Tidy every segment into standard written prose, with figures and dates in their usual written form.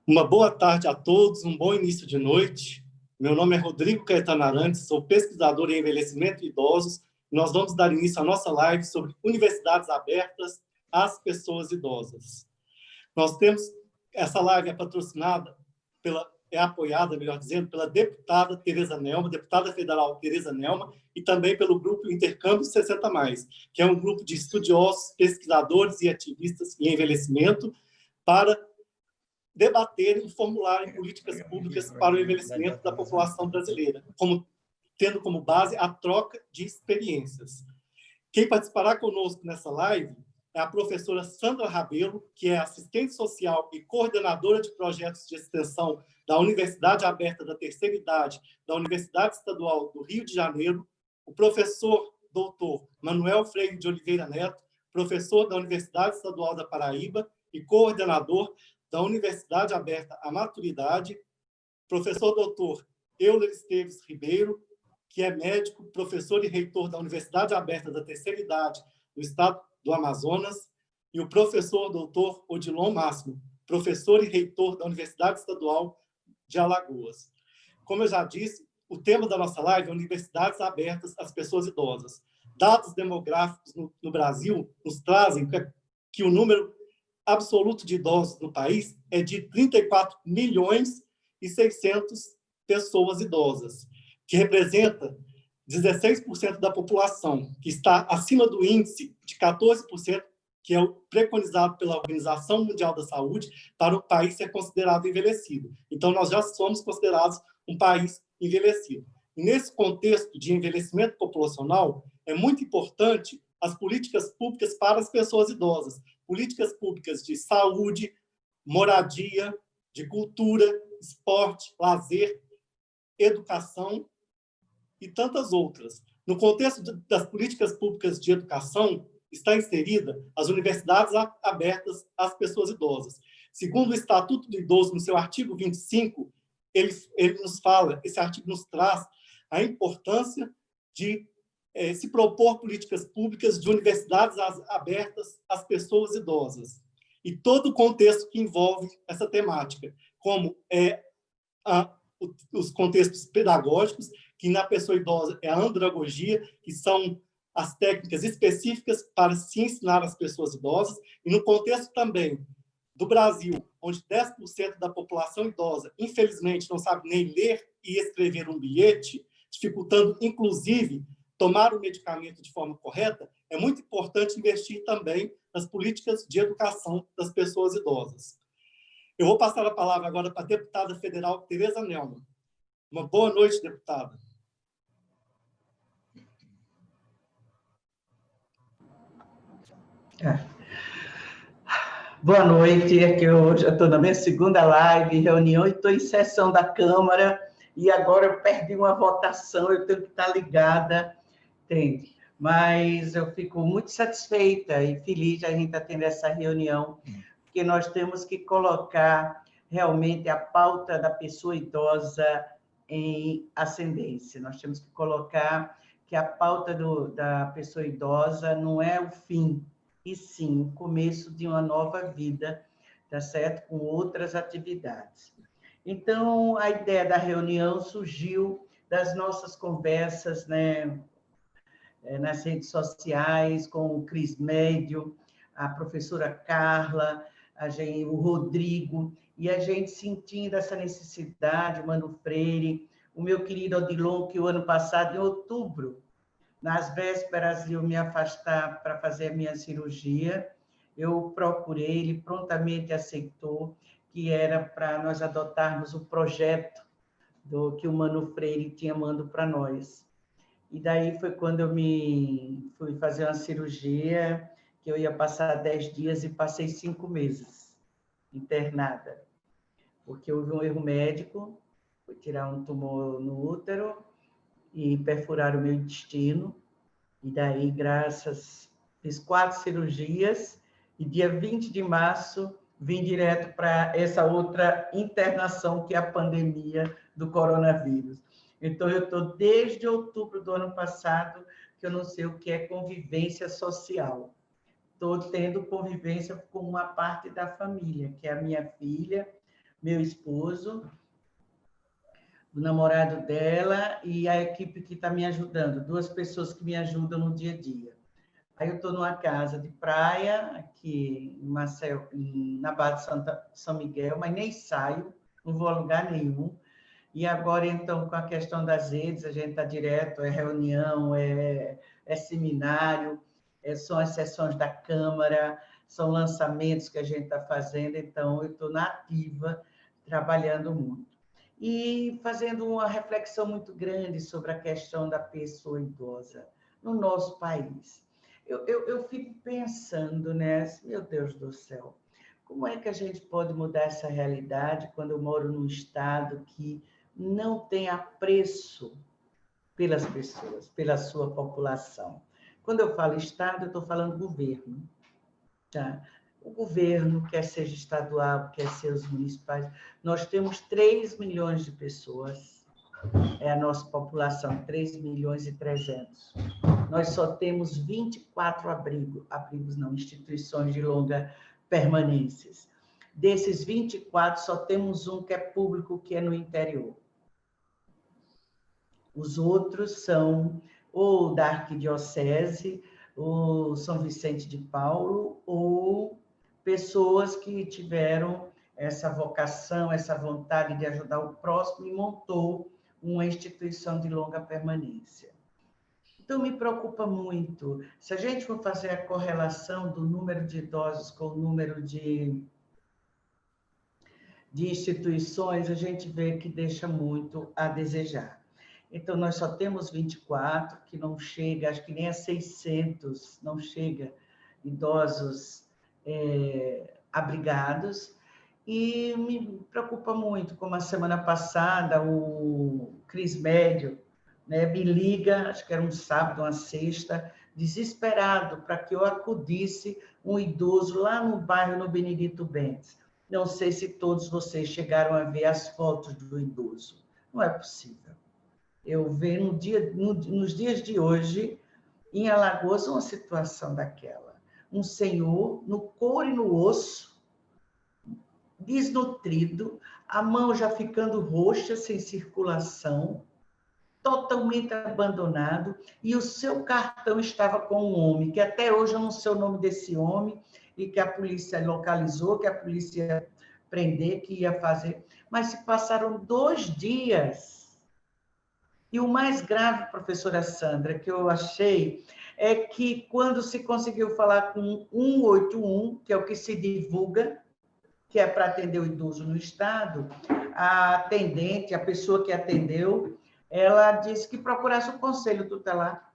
Uma boa tarde a todos, um bom início de noite. Meu nome é Rodrigo Caetano Arantes, sou pesquisador em envelhecimento de idosos. Nós vamos dar início à nossa live sobre universidades abertas às pessoas idosas. Nós temos, essa live é patrocinada, apoiada, melhor dizendo, pela deputada Tereza Nelma, deputada federal Tereza Nelma, e também pelo grupo Intercâmbio 60+, que é um grupo de estudiosos, pesquisadores e ativistas em envelhecimento para debaterem e formularem políticas públicas para o envelhecimento da população brasileira, tendo como base a troca de experiências. Quem participará conosco nessa live é a professora Sandra Rabelo, que é assistente social e coordenadora de projetos de extensão da Universidade Aberta da Terceira Idade, da Universidade Estadual do Rio de Janeiro, o professor doutor Manuel Freire de Oliveira Neto, professor da Universidade Estadual da Paraíba e coordenador da Universidade Aberta à Maturidade, professor doutor Euler Esteves Ribeiro, que é médico, professor e reitor da Universidade Aberta da Terceira Idade do Estado do Amazonas, e o professor doutor Odilon Máximo, professor e reitor da Universidade Estadual de Alagoas. Como eu já disse, o tema da nossa live é Universidades Abertas às Pessoas Idosas. Dados demográficos no Brasil nos trazem que o número absoluto de idosos no país é de 34 milhões e 600 pessoas idosas, que representa 16% da população, que está acima do índice de 14%, que é o preconizado pela Organização Mundial da Saúde, para o país ser considerado envelhecido. Então, nós já somos considerados um país envelhecido. E nesse contexto de envelhecimento populacional, é muito importante as políticas públicas para as pessoas idosas, políticas públicas de saúde, moradia, de cultura, esporte, lazer, educação e tantas outras. No contexto das políticas públicas de educação, está inserida as universidades abertas às pessoas idosas. Segundo o Estatuto do Idoso, no seu artigo 25, ele nos fala, esse artigo nos traz a importância de se propor políticas públicas de universidades abertas às pessoas idosas. E todo o contexto que envolve essa temática, como os contextos pedagógicos, que na pessoa idosa é a andragogia, que são as técnicas específicas para se ensinar às pessoas idosas, e no contexto também do Brasil, onde 10% da população idosa, infelizmente, não sabe nem ler e escrever um bilhete, dificultando, inclusive, tomar o medicamento de forma correta, é muito importante investir também nas políticas de educação das pessoas idosas. Eu vou passar a palavra agora para a deputada federal Tereza Nelma. Uma boa noite, deputada. Boa noite, é que eu já estou na minha segunda live, reunião, e estou em sessão da Câmara, e agora eu perdi uma votação, eu tenho que estar ligada, entende? Mas eu fico muito satisfeita e feliz de a gente estar tendo essa reunião, porque nós temos que colocar realmente a pauta da pessoa idosa em ascendência. Nós temos que colocar que a pauta da pessoa idosa não é o fim, e sim o começo de uma nova vida, tá certo? Com outras atividades. Então, a ideia da reunião surgiu das nossas conversas, né, nas redes sociais, com o Cris Médio, a professora Carla, o Rodrigo, e a gente sentindo essa necessidade, o Mano Freire, o meu querido Odilon, que o ano passado, em outubro, nas vésperas de eu me afastar para fazer a minha cirurgia, eu procurei, ele prontamente aceitou, que era para nós adotarmos o projeto que o Mano Freire tinha mandado para nós. E daí foi quando eu fui fazer uma cirurgia, que eu ia passar 10 dias e passei 5 meses internada, porque houve um erro médico, foi tirar um tumor no útero e perfurar o meu intestino. E daí, fiz 4 cirurgias, e dia 20 de março vim direto para essa outra internação, que é a pandemia do coronavírus. Então, eu estou desde outubro do ano passado, que eu não sei o que é convivência social. Estou tendo convivência com uma parte da família, que é a minha filha, meu esposo, o namorado dela e a equipe que está me ajudando, 2 pessoas que me ajudam no dia a dia. Aí eu estou numa casa de praia, aqui em Maceió, na Barra de São Miguel, mas nem saio, não vou a lugar nenhum. E agora, então, com a questão das redes, a gente está direto, é reunião, é seminário, são as sessões da Câmara, são lançamentos que a gente está fazendo, então eu estou na ativa, trabalhando muito. E fazendo uma reflexão muito grande sobre a questão da pessoa idosa no nosso país. Eu fico pensando, né? Meu Deus do céu, como é que a gente pode mudar essa realidade quando eu moro num estado que não tem apreço pelas pessoas, pela sua população? Quando eu falo estado, eu estou falando governo, tá? O governo, quer seja estadual, quer seja os municipais, nós temos 3 milhões de pessoas, é a nossa população, 3 milhões e 300. Nós só temos 24 abrigos não, instituições de longa permanência. Desses 24, só temos um que é público, que é no interior. Os outros são ou da Arquidiocese, ou São Vicente de Paulo, ou pessoas que tiveram essa vocação, essa vontade de ajudar o próximo e montou uma instituição de longa permanência. Então, me preocupa muito, se a gente for fazer a correlação do número de idosos com o número de instituições, a gente vê que deixa muito a desejar. Então, nós só temos 24, que não chega, acho que nem a 600, não chega, idosos abrigados. E me preocupa muito, como a semana passada, o Cris Médio, né, me liga, acho que era um sábado, uma sexta, desesperado para que eu acudisse um idoso lá no bairro, no Benedito Bentes. Não sei se todos vocês chegaram a ver as fotos do idoso. Não é possível. Eu ver nos dias de hoje, em Alagoas, uma situação daquela. Um senhor, no couro e no osso, desnutrido, a mão já ficando roxa, sem circulação, totalmente abandonado, e o seu cartão estava com um homem, que até hoje eu não sei o nome desse homem, e que a polícia localizou, que a polícia ia prender, que ia fazer, mas se passaram 2 dias. E o mais grave, professora Sandra, que eu achei, é que quando se conseguiu falar com 181, que é o que se divulga, que é para atender o idoso no estado, a atendente, a pessoa que atendeu, ela disse que procurasse o conselho tutelar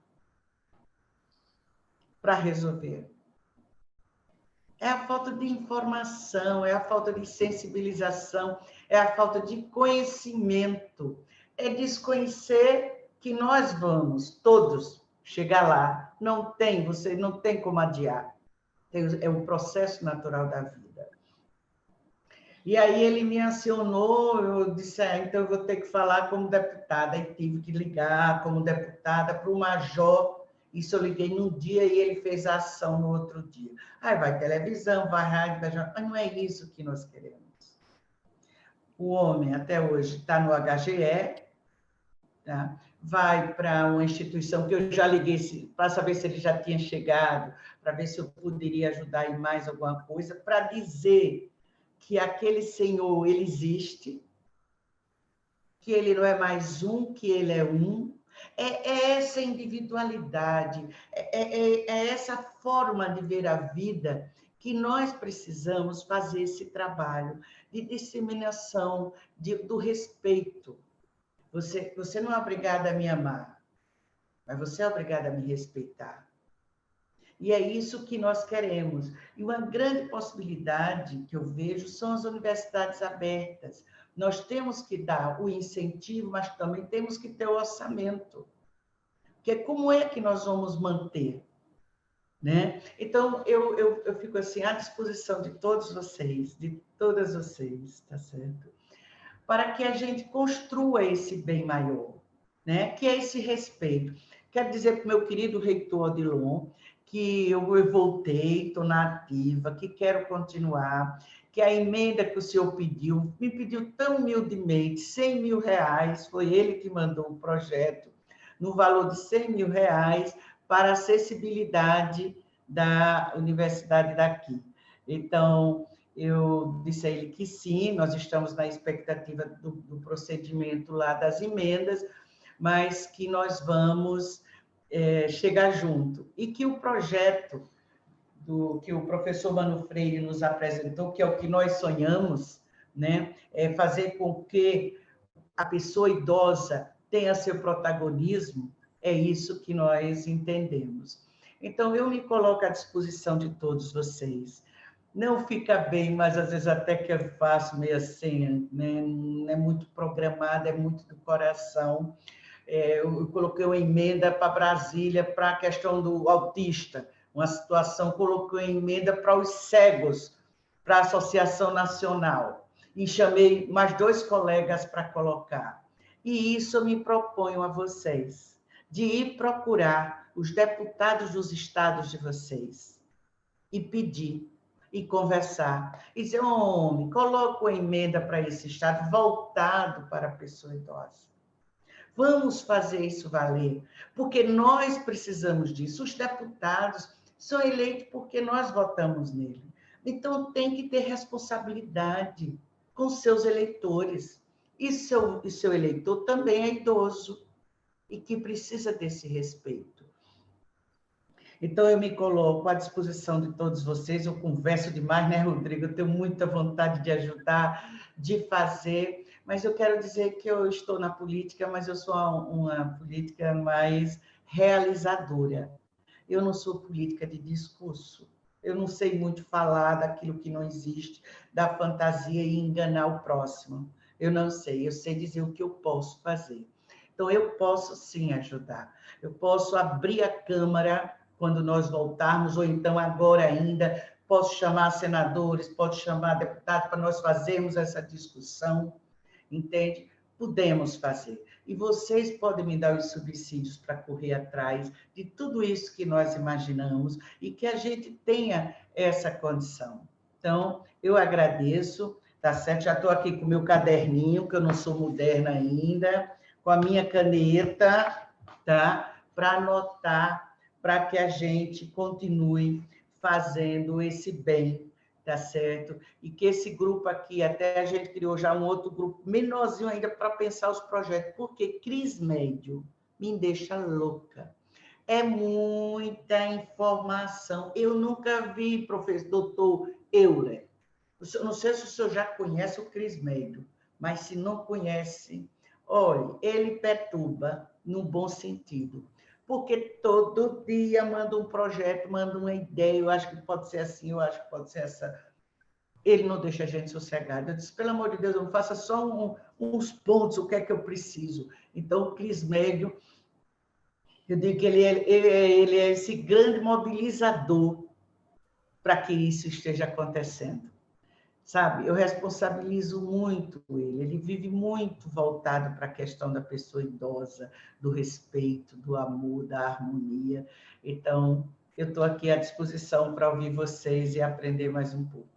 para resolver. É a falta de informação, é a falta de sensibilização, é a falta de conhecimento, é desconhecer que nós vamos, todos, chegar lá. Não tem, você não tem como adiar. É um processo natural da vida. E aí ele me acionou, eu disse, então eu vou ter que falar como deputada, e tive que ligar como deputada para o major. Isso eu liguei num dia e ele fez a ação no outro dia. Aí vai televisão, vai rádio, vai jornal, mas não é isso que nós queremos. O homem, até hoje, está no HGE, tá? Vai para uma instituição que eu já liguei para saber se ele já tinha chegado, para ver se eu poderia ajudar em mais alguma coisa, para dizer que aquele senhor, ele existe, que ele não é mais um, que ele é um. É essa individualidade, é essa forma de ver a vida que nós precisamos fazer esse trabalho de disseminação, do respeito. Você não é obrigada a me amar, mas você é obrigada a me respeitar. E é isso que nós queremos. E uma grande possibilidade que eu vejo são as universidades abertas. Nós temos que dar o incentivo, mas também temos que ter o orçamento. Porque como é que nós vamos manter? Né? Então, eu fico assim, à disposição de todos vocês, de todas vocês, tá certo? Para que a gente construa esse bem maior, né? Que é esse respeito. Quero dizer para o meu querido reitor Odilon que eu voltei, estou na ativa, que quero continuar, que a emenda que o senhor pediu, me pediu tão humildemente, R$100 mil, foi ele que mandou o projeto, no valor de R$100 mil, para a acessibilidade da universidade daqui. Então, eu disse a ele que sim, nós estamos na expectativa do procedimento lá das emendas, mas que nós vamos chegar junto. E que o projeto que o professor Mano Freire nos apresentou, que é o que nós sonhamos, né, é fazer com que a pessoa idosa tenha seu protagonismo, é isso que nós entendemos. Então, eu me coloco à disposição de todos vocês. Não fica bem, mas às vezes até que eu faço meio assim, né? Não é muito programado, é muito do coração. Eu coloquei uma emenda para Brasília para a questão do autista, uma situação, coloquei uma emenda para os cegos, para a Associação Nacional, e chamei mais 2 colegas para colocar. E isso eu me proponho a vocês, de ir procurar os deputados dos estados de vocês e pedir, e conversar, e dizer, homem, coloca uma emenda para esse estado voltado para a pessoa idosa. Vamos fazer isso valer, porque nós precisamos disso. Os deputados são eleitos porque nós votamos nele. Então, tem que ter responsabilidade com seus eleitores. E seu eleitor também é idoso e que precisa desse respeito. Então, eu me coloco à disposição de todos vocês. Eu converso demais, né, Rodrigo? Eu tenho muita vontade de ajudar, de fazer, mas eu quero dizer que eu estou na política, mas eu sou uma política mais realizadora. Eu não sou política de discurso. Eu não sei muito falar daquilo que não existe, da fantasia e enganar o próximo. Eu não sei, eu sei dizer o que eu posso fazer. Então, eu posso sim ajudar. Eu posso abrir a Câmara quando nós voltarmos, ou então agora ainda, posso chamar senadores, posso chamar deputados para nós fazermos essa discussão, entende? Podemos fazer. E vocês podem me dar os subsídios para correr atrás de tudo isso que nós imaginamos e que a gente tenha essa condição. Então, eu agradeço, tá certo? Já estou aqui com o meu caderninho, que eu não sou moderna ainda, com a minha caneta, tá? Para anotar, para que a gente continue fazendo esse bem, tá certo? E que esse grupo aqui, até a gente criou já um outro grupo, menorzinho ainda, para pensar os projetos, porque Cris Médio me deixa louca. É muita informação. Eu nunca vi, professor, doutor Euler. Não sei se o senhor já conhece o Cris Médio, mas se não conhece, olha, ele perturba no bom sentido. Porque todo dia manda um projeto, manda uma ideia, eu acho que pode ser assim, eu acho que pode ser essa. Ele não deixa a gente sossegada. Eu disse, pelo amor de Deus, não faça só uns pontos, o que é que eu preciso. Então, o Cris Médio, eu digo que ele é esse grande mobilizador para que isso esteja acontecendo. Sabe, eu responsabilizo muito ele vive muito voltado para a questão da pessoa idosa, do respeito, do amor, da harmonia. Então, eu estou aqui à disposição para ouvir vocês e aprender mais um pouco.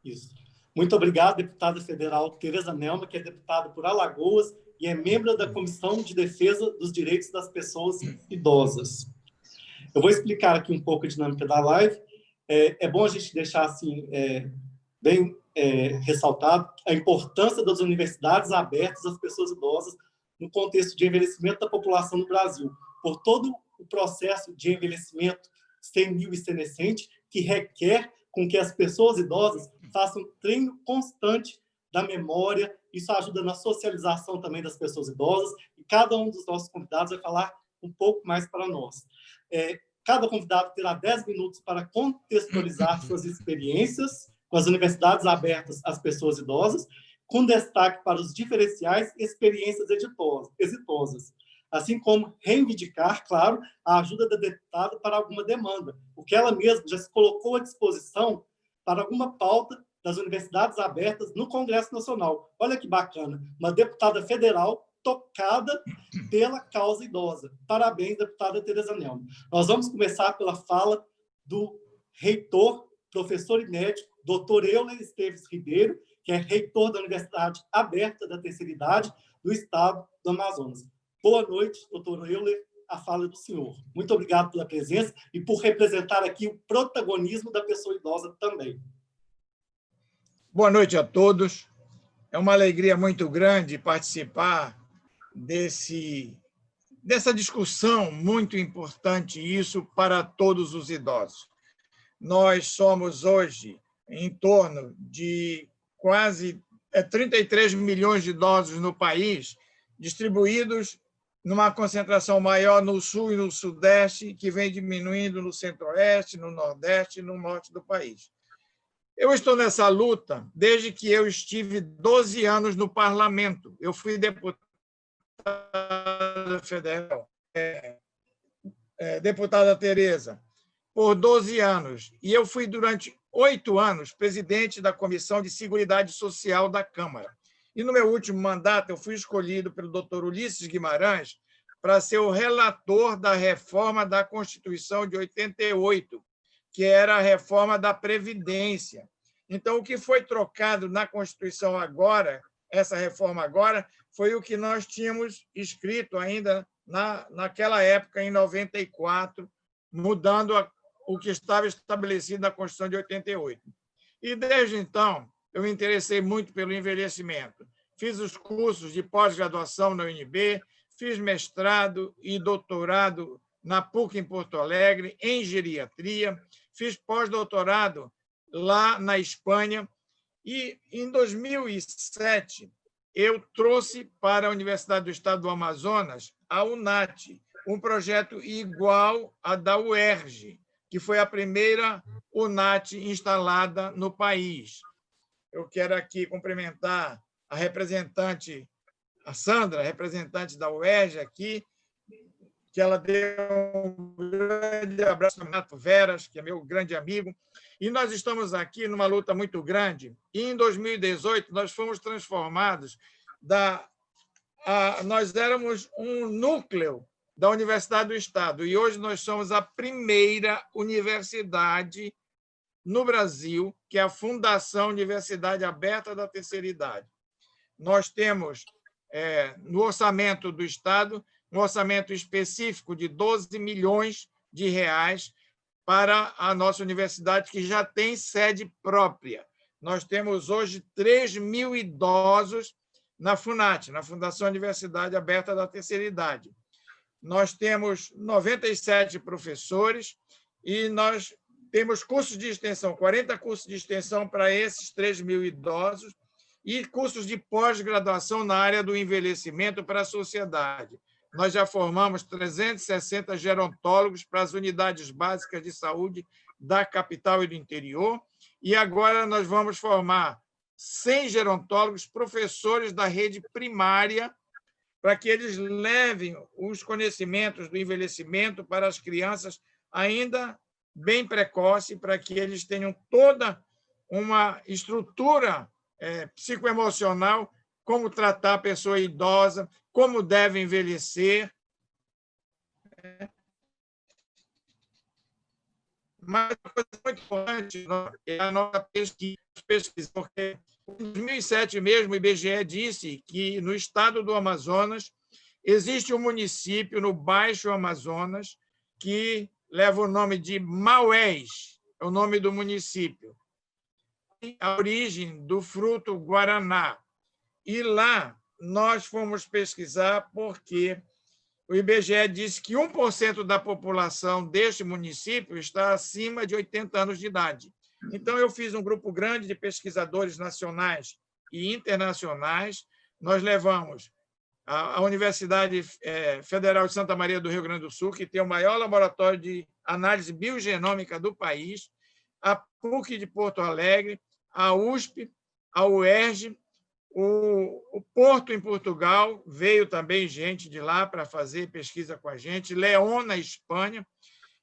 Isso. Muito obrigado, deputada federal Tereza Nelma, que é deputada por Alagoas e é membro da Comissão de Defesa dos Direitos das Pessoas Idosas. Eu vou explicar aqui um pouco a dinâmica da live. É bom a gente deixar assim, bem ressaltado a importância das universidades abertas às pessoas idosas no contexto de envelhecimento da população no Brasil, por todo o processo de envelhecimento senil e senescente que requer com que as pessoas idosas façam treino constante da memória. Isso ajuda na socialização também das pessoas idosas, e cada um dos nossos convidados vai falar um pouco mais para nós. Cada convidado terá 10 minutos para contextualizar suas experiências com as universidades abertas às pessoas idosas, com destaque para os diferenciais e experiências exitosas, assim como reivindicar, claro, a ajuda da deputada para alguma demanda, porque ela mesma já se colocou à disposição para alguma pauta das universidades abertas no Congresso Nacional. Olha que bacana, uma deputada federal tocada pela causa idosa. Parabéns, deputada Tereza Nelma. Nós vamos começar pela fala do reitor, professor e médico, doutor Euler Esteves Ribeiro, que é reitor da Universidade Aberta da Terceira Idade do Estado do Amazonas. Boa noite, doutor Euler, a fala é do senhor. Muito obrigado pela presença e por representar aqui o protagonismo da pessoa idosa também. Boa noite a todos. É uma alegria muito grande participar dessa discussão muito importante, isso para todos os idosos. Nós somos hoje em torno de quase 33 milhões de idosos no país, distribuídos numa concentração maior no sul e no sudeste, que vem diminuindo no centro-oeste, no nordeste e no norte do país. Eu estou nessa luta desde que eu estive 12 anos no parlamento. Eu fui deputada federal, deputada Tereza, por 12 anos. E eu fui, durante 8 anos, presidente da Comissão de Seguridade Social da Câmara. E, no meu último mandato, eu fui escolhido pelo doutor Ulisses Guimarães para ser o relator da reforma da Constituição de 88, que era a reforma da Previdência. Então, o que foi trocado na Constituição agora, essa reforma agora, foi o que nós tínhamos escrito ainda naquela época, em 94, mudando o que estava estabelecido na Constituição de 88. E, desde então, eu me interessei muito pelo envelhecimento. Fiz os cursos de pós-graduação na UNB, fiz mestrado e doutorado na PUC em Porto Alegre, em geriatria, fiz pós-doutorado lá na Espanha, e, em 2007, eu trouxe para a Universidade do Estado do Amazonas a UNAT, um projeto igual à da UERJ, que foi a primeira UNAT instalada no país. Eu quero aqui cumprimentar a representante, a Sandra, representante da UERJ aqui, que ela deu um grande abraço ao Renato Veras, que é meu grande amigo. E nós estamos aqui numa luta muito grande. E, em 2018, nós fomos transformados nós éramos um núcleo da Universidade do Estado, e hoje nós somos a primeira universidade no Brasil, que é a Fundação Universidade Aberta da Terceira Idade. Nós temos, no orçamento do Estado, um orçamento específico de 12 milhões de reais para a nossa universidade, que já tem sede própria. Nós temos hoje 3 mil idosos na FUNAT, na Fundação Universidade Aberta da Terceira Idade. Nós temos 97 professores e nós temos cursos de extensão, 40 cursos de extensão para esses 3 mil idosos e cursos de pós-graduação na área do envelhecimento para a sociedade. Nós já formamos 360 gerontólogos para as unidades básicas de saúde da capital e do interior, e agora nós vamos formar 100 gerontólogos, professores da rede primária, para que eles levem os conhecimentos do envelhecimento para as crianças ainda bem precoce, para que eles tenham toda uma estrutura psicoemocional, como tratar a pessoa idosa, como deve envelhecer. Mas uma coisa muito importante é a nossa pesquisa, porque em 2007 mesmo o IBGE disse que no estado do Amazonas existe um município no Baixo Amazonas que leva o nome de Maués, é o nome do município, a origem do fruto guaraná. E lá nós fomos pesquisar porque o IBGE disse que 1% da população deste município está acima de 80 anos de idade. Então, eu fiz um grupo grande de pesquisadores nacionais e internacionais. Nós levamos a Universidade Federal de Santa Maria do Rio Grande do Sul, que tem o maior laboratório de análise biogenômica do país, a PUC de Porto Alegre, a USP, a UERJ, o Porto, em Portugal, veio também gente de lá para fazer pesquisa com a gente, León, na Espanha,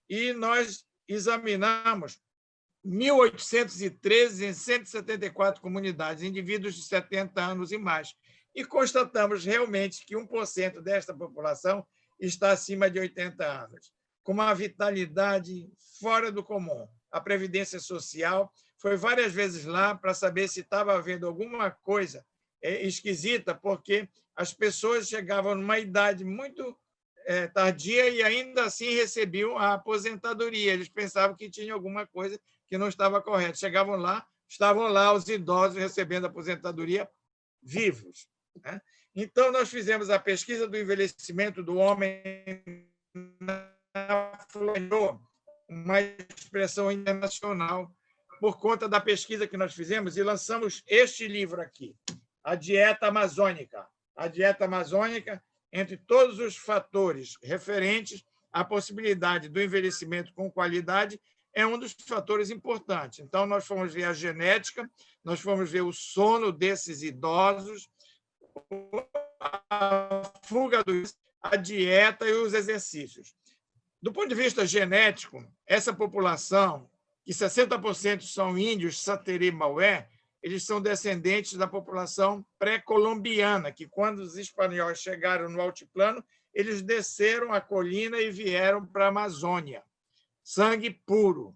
e nós examinamos 1.813 em 174 comunidades, indivíduos de 70 anos e mais. e constatamos realmente que 1% desta população está acima de 80 anos, com uma vitalidade fora do comum. A Previdência Social foi várias vezes lá para saber se estava havendo alguma coisa esquisita, porque as pessoas chegavam numa idade muito tardia e ainda assim recebiam a aposentadoria. Eles pensavam que tinha alguma coisa que não estava correta. Estavam lá os idosos recebendo aposentadoria vivos, né? Então, nós fizemos a pesquisa do envelhecimento do homem na Florianópolis, uma expressão internacional, por conta da pesquisa que nós fizemos, e lançamos este livro aqui, A Dieta Amazônica. A Dieta Amazônica, entre todos os fatores referentes à possibilidade do envelhecimento com qualidade, é um dos fatores importantes. Então, nós fomos ver a genética, nós fomos ver o sono desses idosos, a fuga a dieta e os exercícios. Do ponto de vista genético, essa população, que 60% são índios Sateré-Maué, eles são descendentes da população pré-colombiana, que, quando os espanhóis chegaram no altiplano, eles desceram a colina e vieram para a Amazônia. Sangue puro.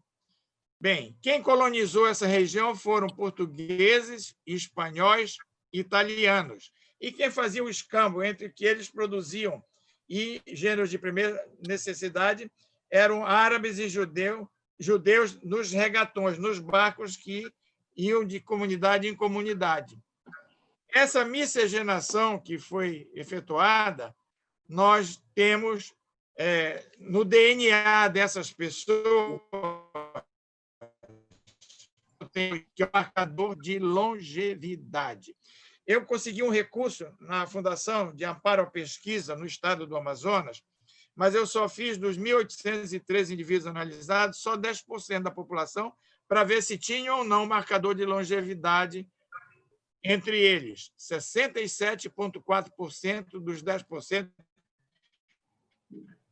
Bem, quem colonizou essa região foram portugueses, espanhóis e italianos. E quem fazia o escambo entre o que eles produziam e gêneros de primeira necessidade eram árabes e judeus nos regatões, nos barcos que iam de comunidade em comunidade. Essa miscigenação que foi efetuada, nós temos no DNA dessas pessoas, que é o marcador de longevidade. Eu consegui um recurso na Fundação de Amparo à Pesquisa no estado do Amazonas, mas eu só fiz dos 1.803 indivíduos analisados, só 10% da população, para ver se tinha ou não marcador de longevidade entre eles. 67,4% dos 10%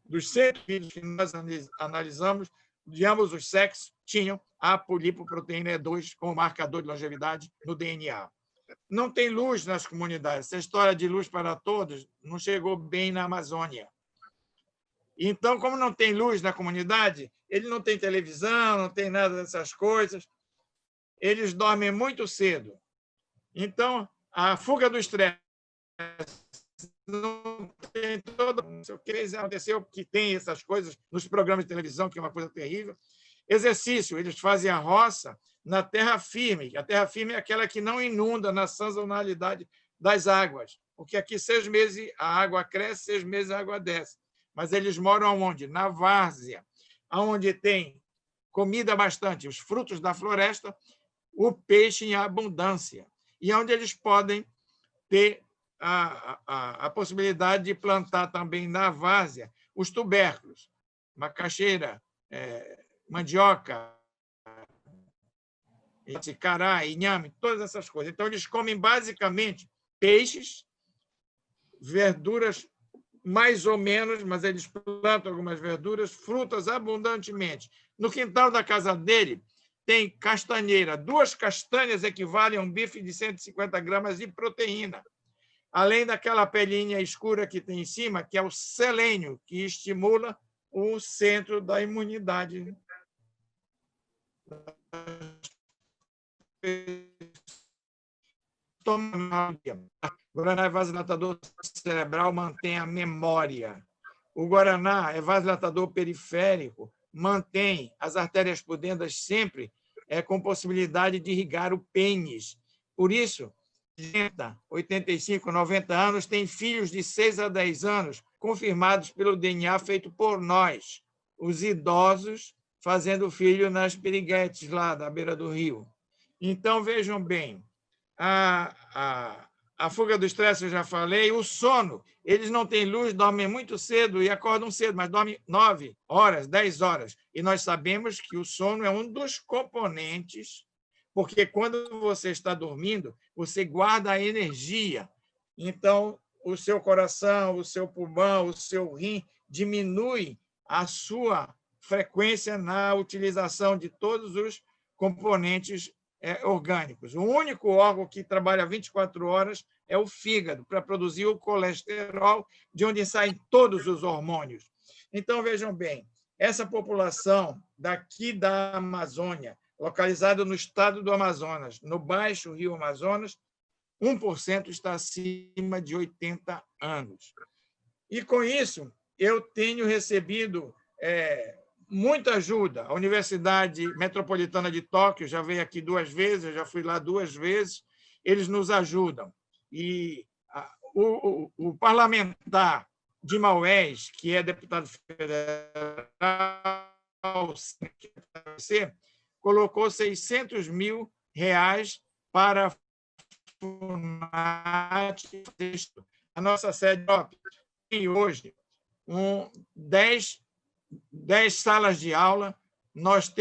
dos 100 indivíduos que nós analisamos, de ambos os sexos, tinham a polipoproteína E2 como marcador de longevidade no DNA. Não tem luz nas comunidades. Essa história de luz para todos não chegou bem na Amazônia. Então, como não tem luz na comunidade, ele não tem televisão, não tem nada dessas coisas, eles dormem muito cedo. Então, a fuga do estresse não tem todo... Se aconteceu que tem essas coisas nos programas de televisão, que é uma coisa terrível. Exercício, eles fazem a roça na terra firme. A terra firme é aquela que não inunda na sazonalidade das águas, porque aqui 6 meses a água cresce, 6 meses a água desce. Mas eles moram onde? Na várzea, onde tem comida bastante, os frutos da floresta, o peixe em abundância, e onde eles podem ter a possibilidade de plantar também na várzea os tubérculos, macaxeira, mandioca, cará, inhame, todas essas coisas. Então, eles comem basicamente peixes, verduras mais ou menos, mas eles plantam algumas verduras, frutas abundantemente. No quintal da casa dele tem castanheira. 2 castanhas equivalem a um bife de 150 gramas de proteína, além daquela pelinha escura que tem em cima, que é o selênio, que estimula o centro da imunidade. O guaraná é vasodilatador cerebral, mantém a memória. O guaraná é vasodilatador periférico, mantém as artérias pudendas sempre com possibilidade de irrigar o pênis. Por isso, 85, 90 anos, tem filhos de 6 a 10 anos confirmados pelo DNA feito por nós, os idosos, fazendo filho nas piriguetes lá da beira do rio. Então, vejam bem, a fuga do estresse, eu já falei, o sono, eles não têm luz, dormem muito cedo e acordam cedo, mas dormem 9 horas, 10 horas. E nós sabemos que o sono é um dos componentes, porque quando você está dormindo, você guarda a energia. Então, o seu coração, o seu pulmão, o seu rim diminui a sua frequência na utilização de todos os componentes orgânicos. O único órgão que trabalha 24 horas é o fígado, para produzir o colesterol, de onde saem todos os hormônios. Então, vejam bem, essa população daqui da Amazônia, localizada no estado do Amazonas, no Baixo Rio Amazonas, 1% está acima de 80 anos. E, com isso, eu tenho recebido muita ajuda. A Universidade Metropolitana de Tóquio já veio aqui 2 vezes, eu já fui lá 2 vezes, eles nos ajudam. E o parlamentar de Maués, que é deputado federal, colocou R$600 mil para a nossa sede tem hoje 10 salas de aula. Nós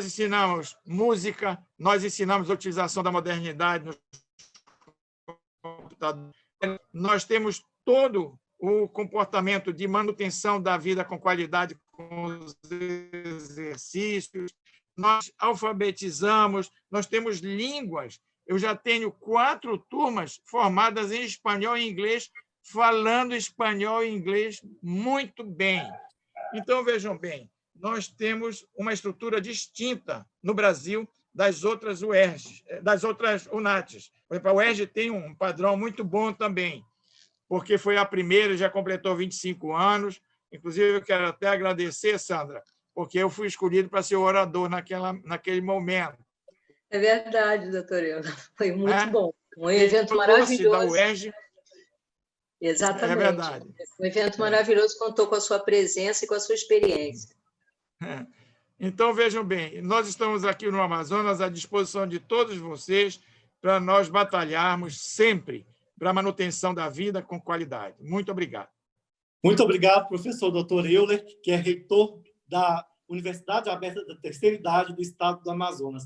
ensinamos música, nós ensinamos a utilização da modernidade no computador. Nós temos todo o comportamento de manutenção da vida com qualidade, com os exercícios. Nós alfabetizamos, nós temos línguas. Eu já tenho 4 turmas formadas em espanhol e inglês, falando espanhol e inglês muito bem. Então, vejam bem, nós temos uma estrutura distinta no Brasil das outras UERJs, das outras UNATs. Por exemplo, a UERJ tem um padrão muito bom também, porque foi a primeira, já completou 25 anos. Inclusive, eu quero até agradecer, Sandra, porque eu fui escolhido para ser orador naquele momento. É verdade, doutor Euler. Foi muito bom. Um evento maravilhoso. Da UERJ. Exatamente. É verdade. Um evento maravilhoso, contou com a sua presença e com a sua experiência. Então, vejam bem, nós estamos aqui no Amazonas à disposição de todos vocês para nós batalharmos sempre para a manutenção da vida com qualidade. Muito obrigado. Muito obrigado, professor Dr. Euler, que é reitor da Universidade Aberta da Terceira Idade do Estado do Amazonas.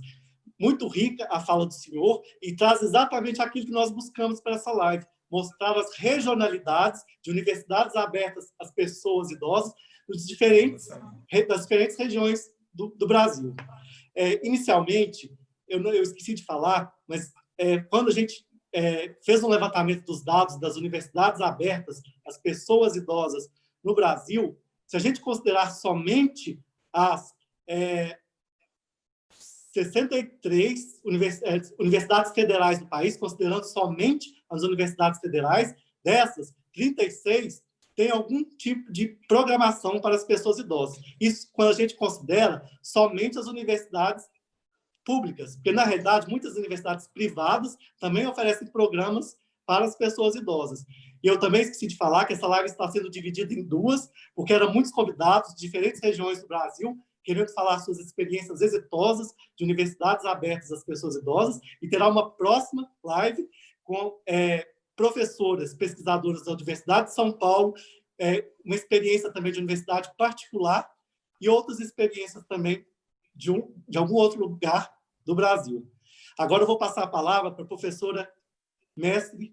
Muito rica a fala do senhor e traz exatamente aquilo que nós buscamos para essa live, mostrar as regionalidades de universidades abertas às pessoas idosas das diferentes regiões do Brasil. Inicialmente, eu esqueci de falar, mas quando a gente fez um levantamento dos dados das universidades abertas às pessoas idosas no Brasil, se a gente considerar somente as 63 universidades federais do país, considerando somente as universidades federais, dessas, 36 têm algum tipo de programação para as pessoas idosas. Isso quando a gente considera somente as universidades públicas, porque, na realidade, muitas universidades privadas também oferecem programas para as pessoas idosas. E eu também esqueci de falar que essa live está sendo dividida em 2, porque eram muitos convidados de diferentes regiões do Brasil, querendo falar suas experiências exitosas de universidades abertas às pessoas idosas, e terá uma próxima live com professoras, pesquisadoras da Universidade de São Paulo, uma experiência também de universidade particular e outras experiências também de algum outro lugar do Brasil. Agora eu vou passar a palavra para a professora mestre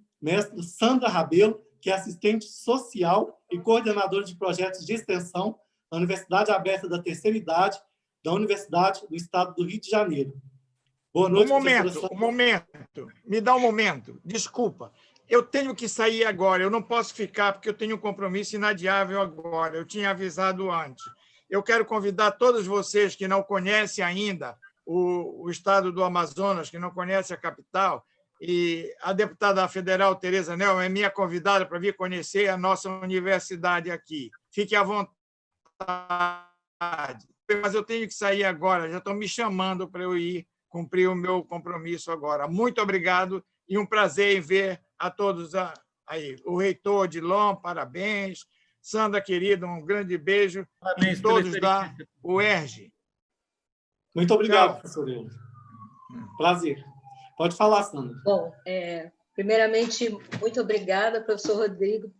Sandra Rabelo, que é assistente social e coordenadora de projetos de extensão da Universidade Aberta da Terceira Idade da Universidade do Estado do Rio de Janeiro. Boa noite, Um momento. Me dá um momento. Desculpa. Eu tenho que sair agora. Eu não posso ficar porque eu tenho um compromisso inadiável agora. Eu tinha avisado antes. Eu quero convidar todos vocês que não conhecem ainda o estado do Amazonas, que não conhecem a capital, e a deputada federal Tereza Nel é minha convidada para vir conhecer a nossa universidade aqui. Fique à vontade. Mas eu tenho que sair agora, já estão me chamando para eu ir cumprir o meu compromisso agora. Muito obrigado e um prazer em ver a todos aí. O reitor Odilon, parabéns. Sandra, querida, um grande beijo. Parabéns a todos da UERJ. Muito obrigado, professor Euler. Prazer. Pode falar, Sandra. Bom, primeiramente, muito obrigada, professor Rodrigo,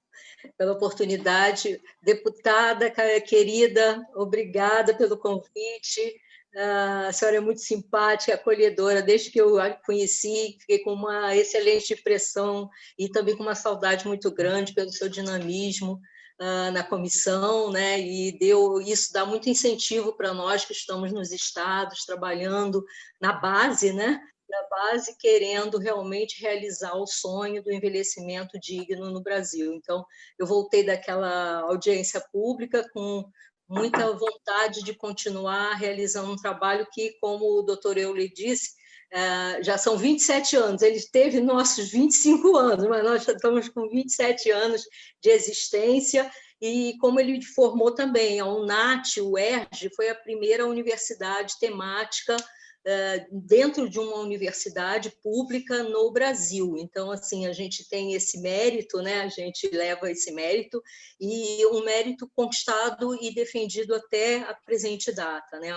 pela oportunidade. Deputada querida, obrigada pelo convite. A senhora é muito simpática, acolhedora. Desde que eu a conheci, fiquei com uma excelente impressão e também com uma saudade muito grande pelo seu dinamismo. na comissão, né? E isso dá muito incentivo para nós que estamos nos estados, trabalhando na base, né? Na base, querendo realmente realizar o sonho do envelhecimento digno no Brasil. Então, eu voltei daquela audiência pública com muita vontade de continuar realizando um trabalho que, como o doutor Euler disse, já são 27 anos. Ele teve nossos 25 anos, mas nós já estamos com 27 anos de existência. E como ele formou também, a UNAT, o UERJ, foi a primeira universidade temática dentro de uma universidade pública no Brasil. Então, assim, a gente tem esse mérito, né? A gente leva esse mérito, e um mérito conquistado e defendido até a presente data, né?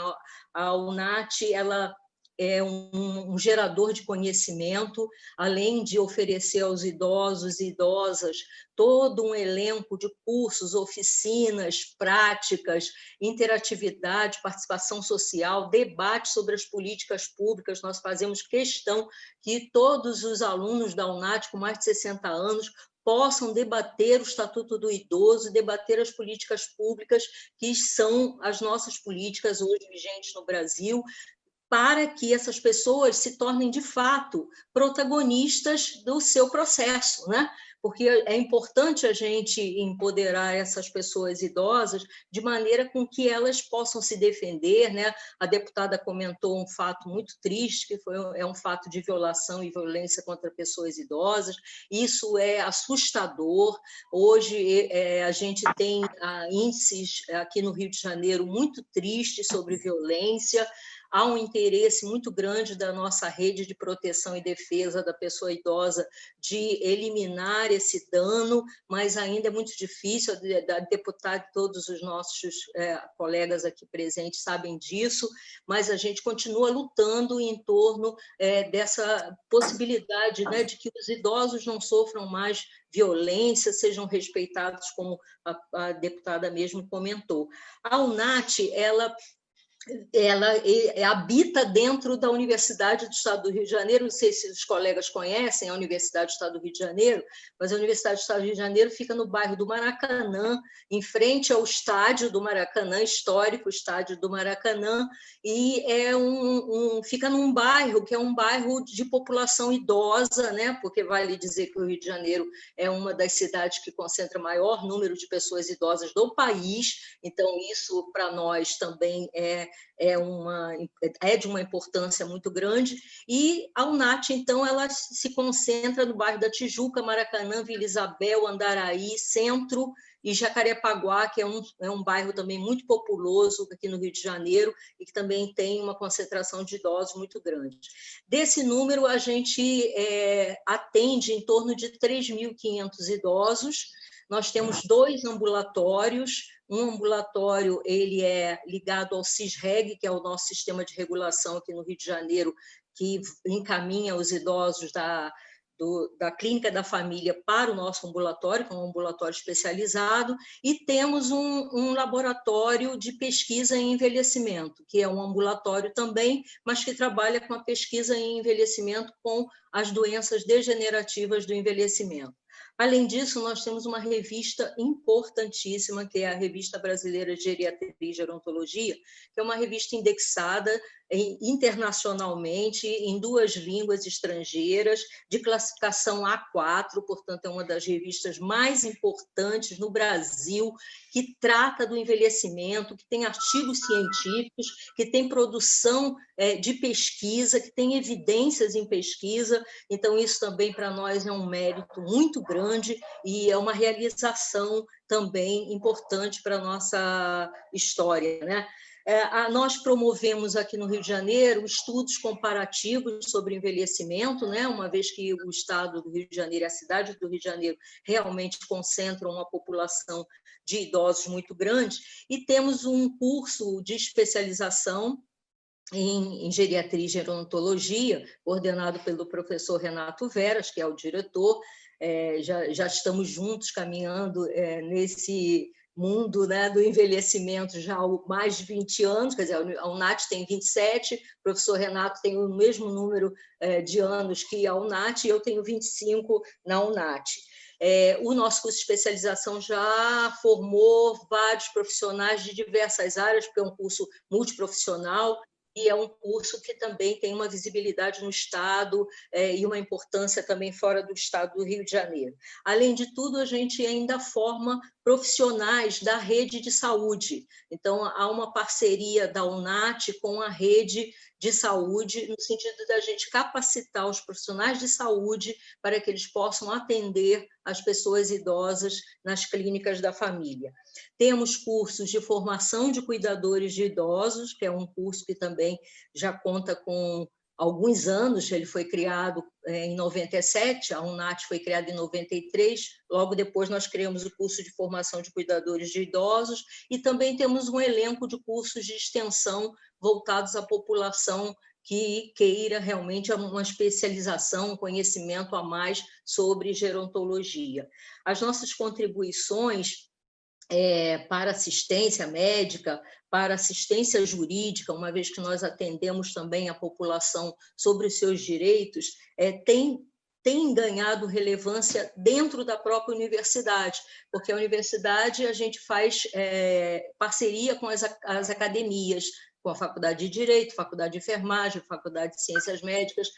A UNAT, ela é um gerador de conhecimento, além de oferecer aos idosos e idosas todo um elenco de cursos, oficinas, práticas, interatividade, participação social, debate sobre as políticas públicas. Nós fazemos questão que todos os alunos da UNAT com mais de 60 anos possam debater o Estatuto do Idoso, debater as políticas públicas que são as nossas políticas hoje vigentes no Brasil, para que essas pessoas se tornem, de fato, protagonistas do seu processo, né? Porque é importante a gente empoderar essas pessoas idosas de maneira com que elas possam se defender, né? A deputada comentou um fato muito triste, que é um fato de violação e violência contra pessoas idosas. Isso é assustador. Hoje a gente tem índices aqui no Rio de Janeiro muito tristes sobre violência. Há um interesse muito grande da nossa rede de proteção e defesa da pessoa idosa de eliminar esse dano, mas ainda é muito difícil. A deputada e todos os nossos colegas aqui presentes sabem disso, mas a gente continua lutando em torno dessa possibilidade, né, de que os idosos não sofram mais violência, sejam respeitados, como a deputada mesmo comentou. A UNAT, ela habita dentro da Universidade do Estado do Rio de Janeiro. Não sei se os colegas conhecem a Universidade do Estado do Rio de Janeiro, mas a Universidade do Estado do Rio de Janeiro fica no bairro do Maracanã, em frente ao estádio do Maracanã, histórico estádio do Maracanã, e fica num bairro que é um bairro de população idosa, né? Porque vale dizer que o Rio de Janeiro é uma das cidades que concentra maior número de pessoas idosas do país, então isso para nós também é de uma importância muito grande. E a UNAT, então, ela se concentra no bairro da Tijuca, Maracanã, Vila Isabel, Andaraí, Centro e Jacarepaguá, que é um bairro também muito populoso aqui no Rio de Janeiro e que também tem uma concentração de idosos muito grande. Desse número, a gente atende em torno de 3.500 idosos. Nós temos 2 ambulatórios. Um ambulatório ele é ligado ao CISREG, que é o nosso sistema de regulação aqui no Rio de Janeiro, que encaminha os idosos da Clínica da Família para o nosso ambulatório, que é um ambulatório especializado, e temos um laboratório de pesquisa em envelhecimento, que é um ambulatório também, mas que trabalha com a pesquisa em envelhecimento com as doenças degenerativas do envelhecimento. Além disso, nós temos uma revista importantíssima, que é a Revista Brasileira de Geriatria e Gerontologia, que é uma revista indexada internacionalmente em 2 línguas estrangeiras, de classificação A4, portanto, é uma das revistas mais importantes no Brasil, que trata do envelhecimento, que tem artigos científicos, que tem produção de pesquisa, que tem evidências em pesquisa. Então, isso também para nós é um mérito muito grande e é uma realização também importante para a nossa história, né? Nós promovemos aqui no Rio de Janeiro estudos comparativos sobre envelhecimento, né? Uma vez que o Estado do Rio de Janeiro e a cidade do Rio de Janeiro realmente concentram uma população de idosos muito grande, e temos um curso de especialização em geriatria e gerontologia, coordenado pelo professor Renato Veras, que é o diretor. Já estamos juntos caminhando nesse mundo, né, do envelhecimento já há mais de 20 anos, quer dizer, a UNAT tem 27, o professor Renato tem o mesmo número de anos que a UNAT, e eu tenho 25 na UNAT. O nosso curso de especialização já formou vários profissionais de diversas áreas, porque é um curso multiprofissional, e é um curso que também tem uma visibilidade no Estado e uma importância também fora do Estado do Rio de Janeiro. Além de tudo, a gente ainda forma profissionais da rede de saúde. Então, há uma parceria da UNAT com a rede de saúde, no sentido da gente capacitar os profissionais de saúde para que eles possam atender as pessoas idosas nas clínicas da família. Temos cursos de formação de cuidadores de idosos, que é um curso que também já conta com alguns anos. Ele foi criado em 97, a UNAT foi criada em 93, logo depois nós criamos o curso de formação de cuidadores de idosos, e também temos um elenco de cursos de extensão voltados à população que queira realmente uma especialização, um conhecimento a mais sobre gerontologia. As nossas contribuições para assistência médica, para assistência jurídica, uma vez que nós atendemos também a população sobre os seus direitos, tem ganhado relevância dentro da própria universidade, porque a universidade a gente faz parceria com as academias, com a Faculdade de Direito, Faculdade de Enfermagem, Faculdade de Ciências Médicas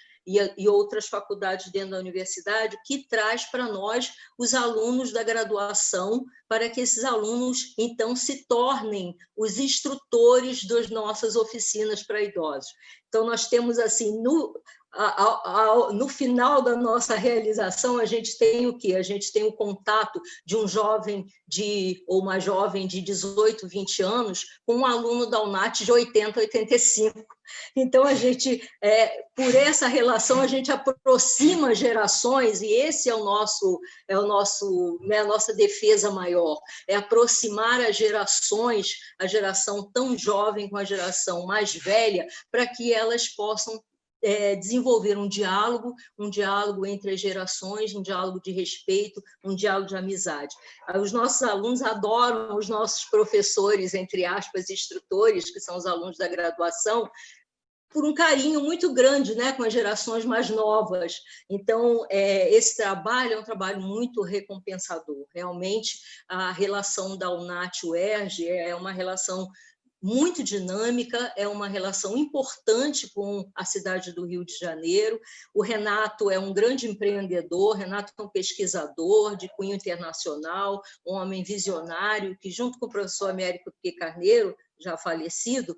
e outras faculdades dentro da universidade, que traz para nós os alunos da graduação, para que esses alunos, então, se tornem os instrutores das nossas oficinas para idosos. Então, nós temos, assim, no final da nossa realização, a gente tem o quê? A gente tem o contato de um jovem ou uma jovem de 18, 20 anos com um aluno da UNAT de 80, 85. Então, a gente, por essa relação, a gente aproxima gerações, e esse é a nossa defesa maior, é aproximar as gerações, a geração tão jovem com a geração mais velha, para que elas possam desenvolver um diálogo entre as gerações, um diálogo de respeito, um diálogo de amizade. Os nossos alunos adoram os nossos professores, entre aspas, instrutores, que são os alunos da graduação, por um carinho muito grande, né, com as gerações mais novas. Então, esse trabalho é um trabalho muito recompensador. Realmente, a relação da UNAT-UERJ é uma relação muito dinâmica, é uma relação importante com a cidade do Rio de Janeiro. O Renato é um grande empreendedor, Renato é um pesquisador de cunho internacional, um homem visionário, que, junto com o professor Américo P. Carneiro, já falecido,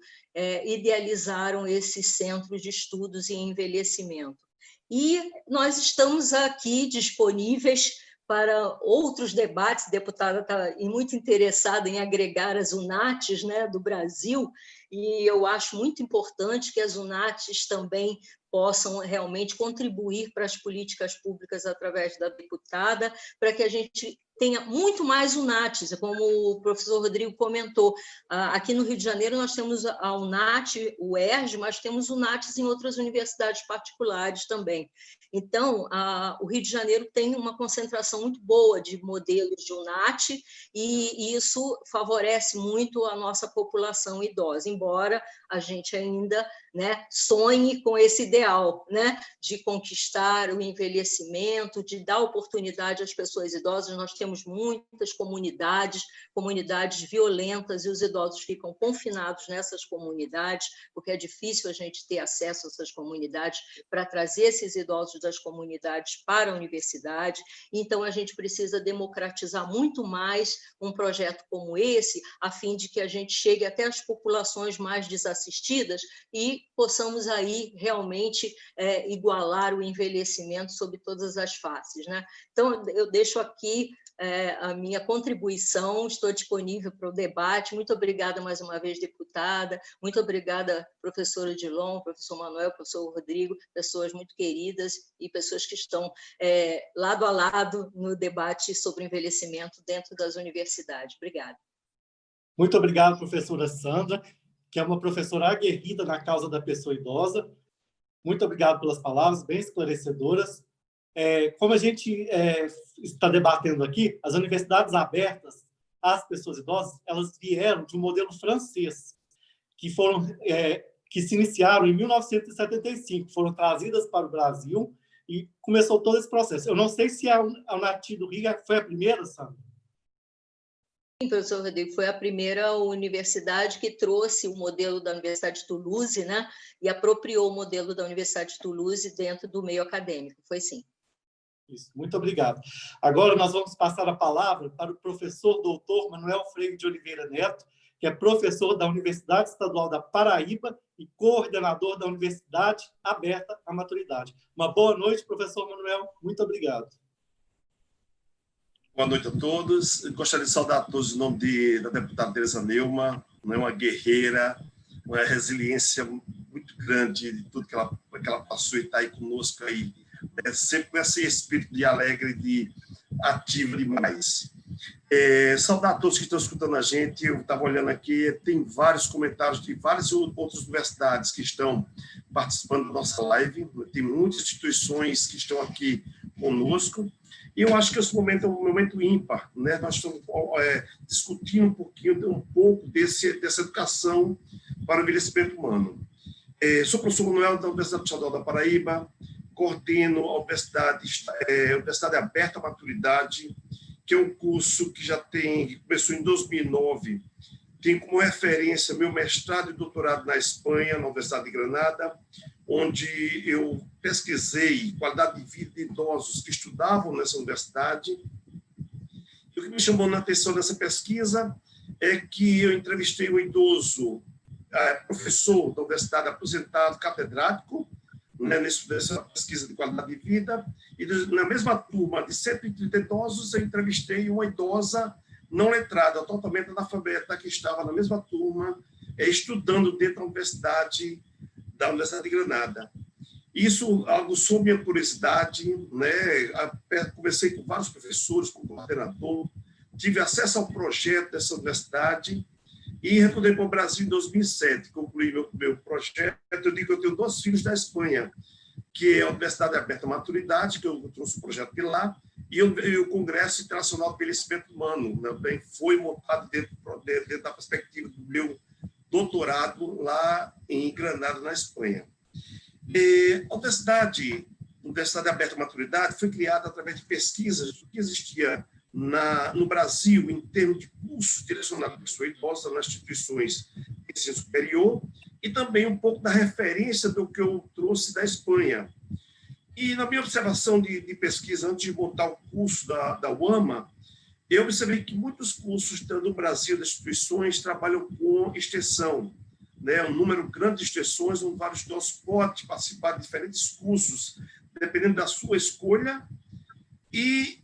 idealizaram esses centros de estudos em envelhecimento. E nós estamos aqui disponíveis para outros debates. A deputada está muito interessada em agregar as UNATs, né, do Brasil, e eu acho muito importante que as UNATs também possam realmente contribuir para as políticas públicas através da deputada, para que a gente tenha muito mais UNATs, como o professor Rodrigo comentou. Aqui no Rio de Janeiro nós temos a UNAT, o UERJ, mas temos UNATs em outras universidades particulares também. Então, o Rio de Janeiro tem uma concentração muito boa de modelos de UNAT, e isso favorece muito a nossa população idosa, embora a gente ainda, né, sonhe com esse ideal, né, de conquistar o envelhecimento, de dar oportunidade às pessoas idosas. Nós temos muitas comunidades violentas, e os idosos ficam confinados nessas comunidades, porque é difícil a gente ter acesso a essas comunidades para trazer esses idosos das comunidades para a universidade. Então, a gente precisa democratizar muito mais um projeto como esse, a fim de que a gente chegue até as populações mais desassistidas e possamos aí realmente igualar o envelhecimento sob todas as faces, né? Então, eu deixo aqui a minha contribuição, estou disponível para o debate. Muito obrigada mais uma vez, deputada, muito obrigada, professora Dilon, professor Manuel, professor Rodrigo, pessoas muito queridas e pessoas que estão lado a lado no debate sobre envelhecimento dentro das universidades. Obrigada. Muito obrigado, professora Sandra, que é uma professora aguerrida na causa da pessoa idosa. Muito obrigado pelas palavras, bem esclarecedoras. Como a gente está debatendo aqui, as universidades abertas às pessoas idosas, elas vieram de um modelo francês, que se iniciaram em 1975, foram trazidas para o Brasil e começou todo esse processo. Eu não sei se a Unati do Rio foi a primeira, Sandra. Sim, professor Rodrigo, foi a primeira universidade que trouxe o modelo da Universidade de Toulouse, né, e apropriou o modelo da Universidade de Toulouse dentro do meio acadêmico. Foi sim. Isso, muito obrigado. Agora nós vamos passar a palavra para o professor doutor Manuel Freire de Oliveira Neto, que é professor da Universidade Estadual da Paraíba e coordenador da Universidade Aberta à Maturidade. Uma boa noite, professor Manuel. Muito obrigado. Boa noite a todos. Eu gostaria de saudar a todos em nome da deputada Tereza Neumann, uma guerreira, uma resiliência muito grande de tudo que ela passou e está aí conosco aí, sempre com esse espírito de alegre, de ativo demais. Saudar a todos que estão escutando a gente. Eu estava olhando aqui, tem vários comentários de várias outras universidades que estão participando da nossa live, tem muitas instituições que estão aqui conosco, e eu acho que esse momento é um momento ímpar, né? Nós estamos discutindo um pouco dessa educação para o envelhecimento humano. Sou professor Manuel da Universidade Estadual da Paraíba, coordeno a Universidade Aberta à Maturidade, que é um curso que começou em 2009, tem como referência meu mestrado e doutorado na Espanha, na Universidade de Granada, onde eu pesquisei qualidade de vida de idosos que estudavam nessa universidade. E o que me chamou a atenção nessa pesquisa é que eu entrevistei um idoso, professor da universidade, aposentado, catedrático, né, nessa pesquisa de qualidade de vida, e na mesma turma de 130 idosos, eu entrevistei uma idosa não letrada, totalmente analfabeta, que estava na mesma turma, estudando dentro da Universidade de Granada. Isso aguçou minha curiosidade, né? Conversei com vários professores, com o coordenador, tive acesso ao projeto dessa universidade e retornei para o Brasil em 2007, concluí meu projeto. Eu digo que eu tenho 2 filhos da Espanha, que é a Universidade Aberta à Maturidade, que eu trouxe o projeto de lá, e o Congresso Internacional do Envelhecimento Humano, também foi montado dentro da perspectiva do meu doutorado lá em Granada, na Espanha. A Universidade Aberta à Maturidade foi criada através de pesquisas do que existia no Brasil em termos de cursos direcionados à pessoa idosa nas instituições de ensino superior e também um pouco da referência do que eu trouxe da Espanha. E na minha observação de pesquisa, antes de montar o curso da UAMA, eu observei que muitos cursos no Brasil, das instituições, trabalham com extensão, né? Um número grande de extensões, onde vários idosos podem participar de diferentes cursos, dependendo da sua escolha. E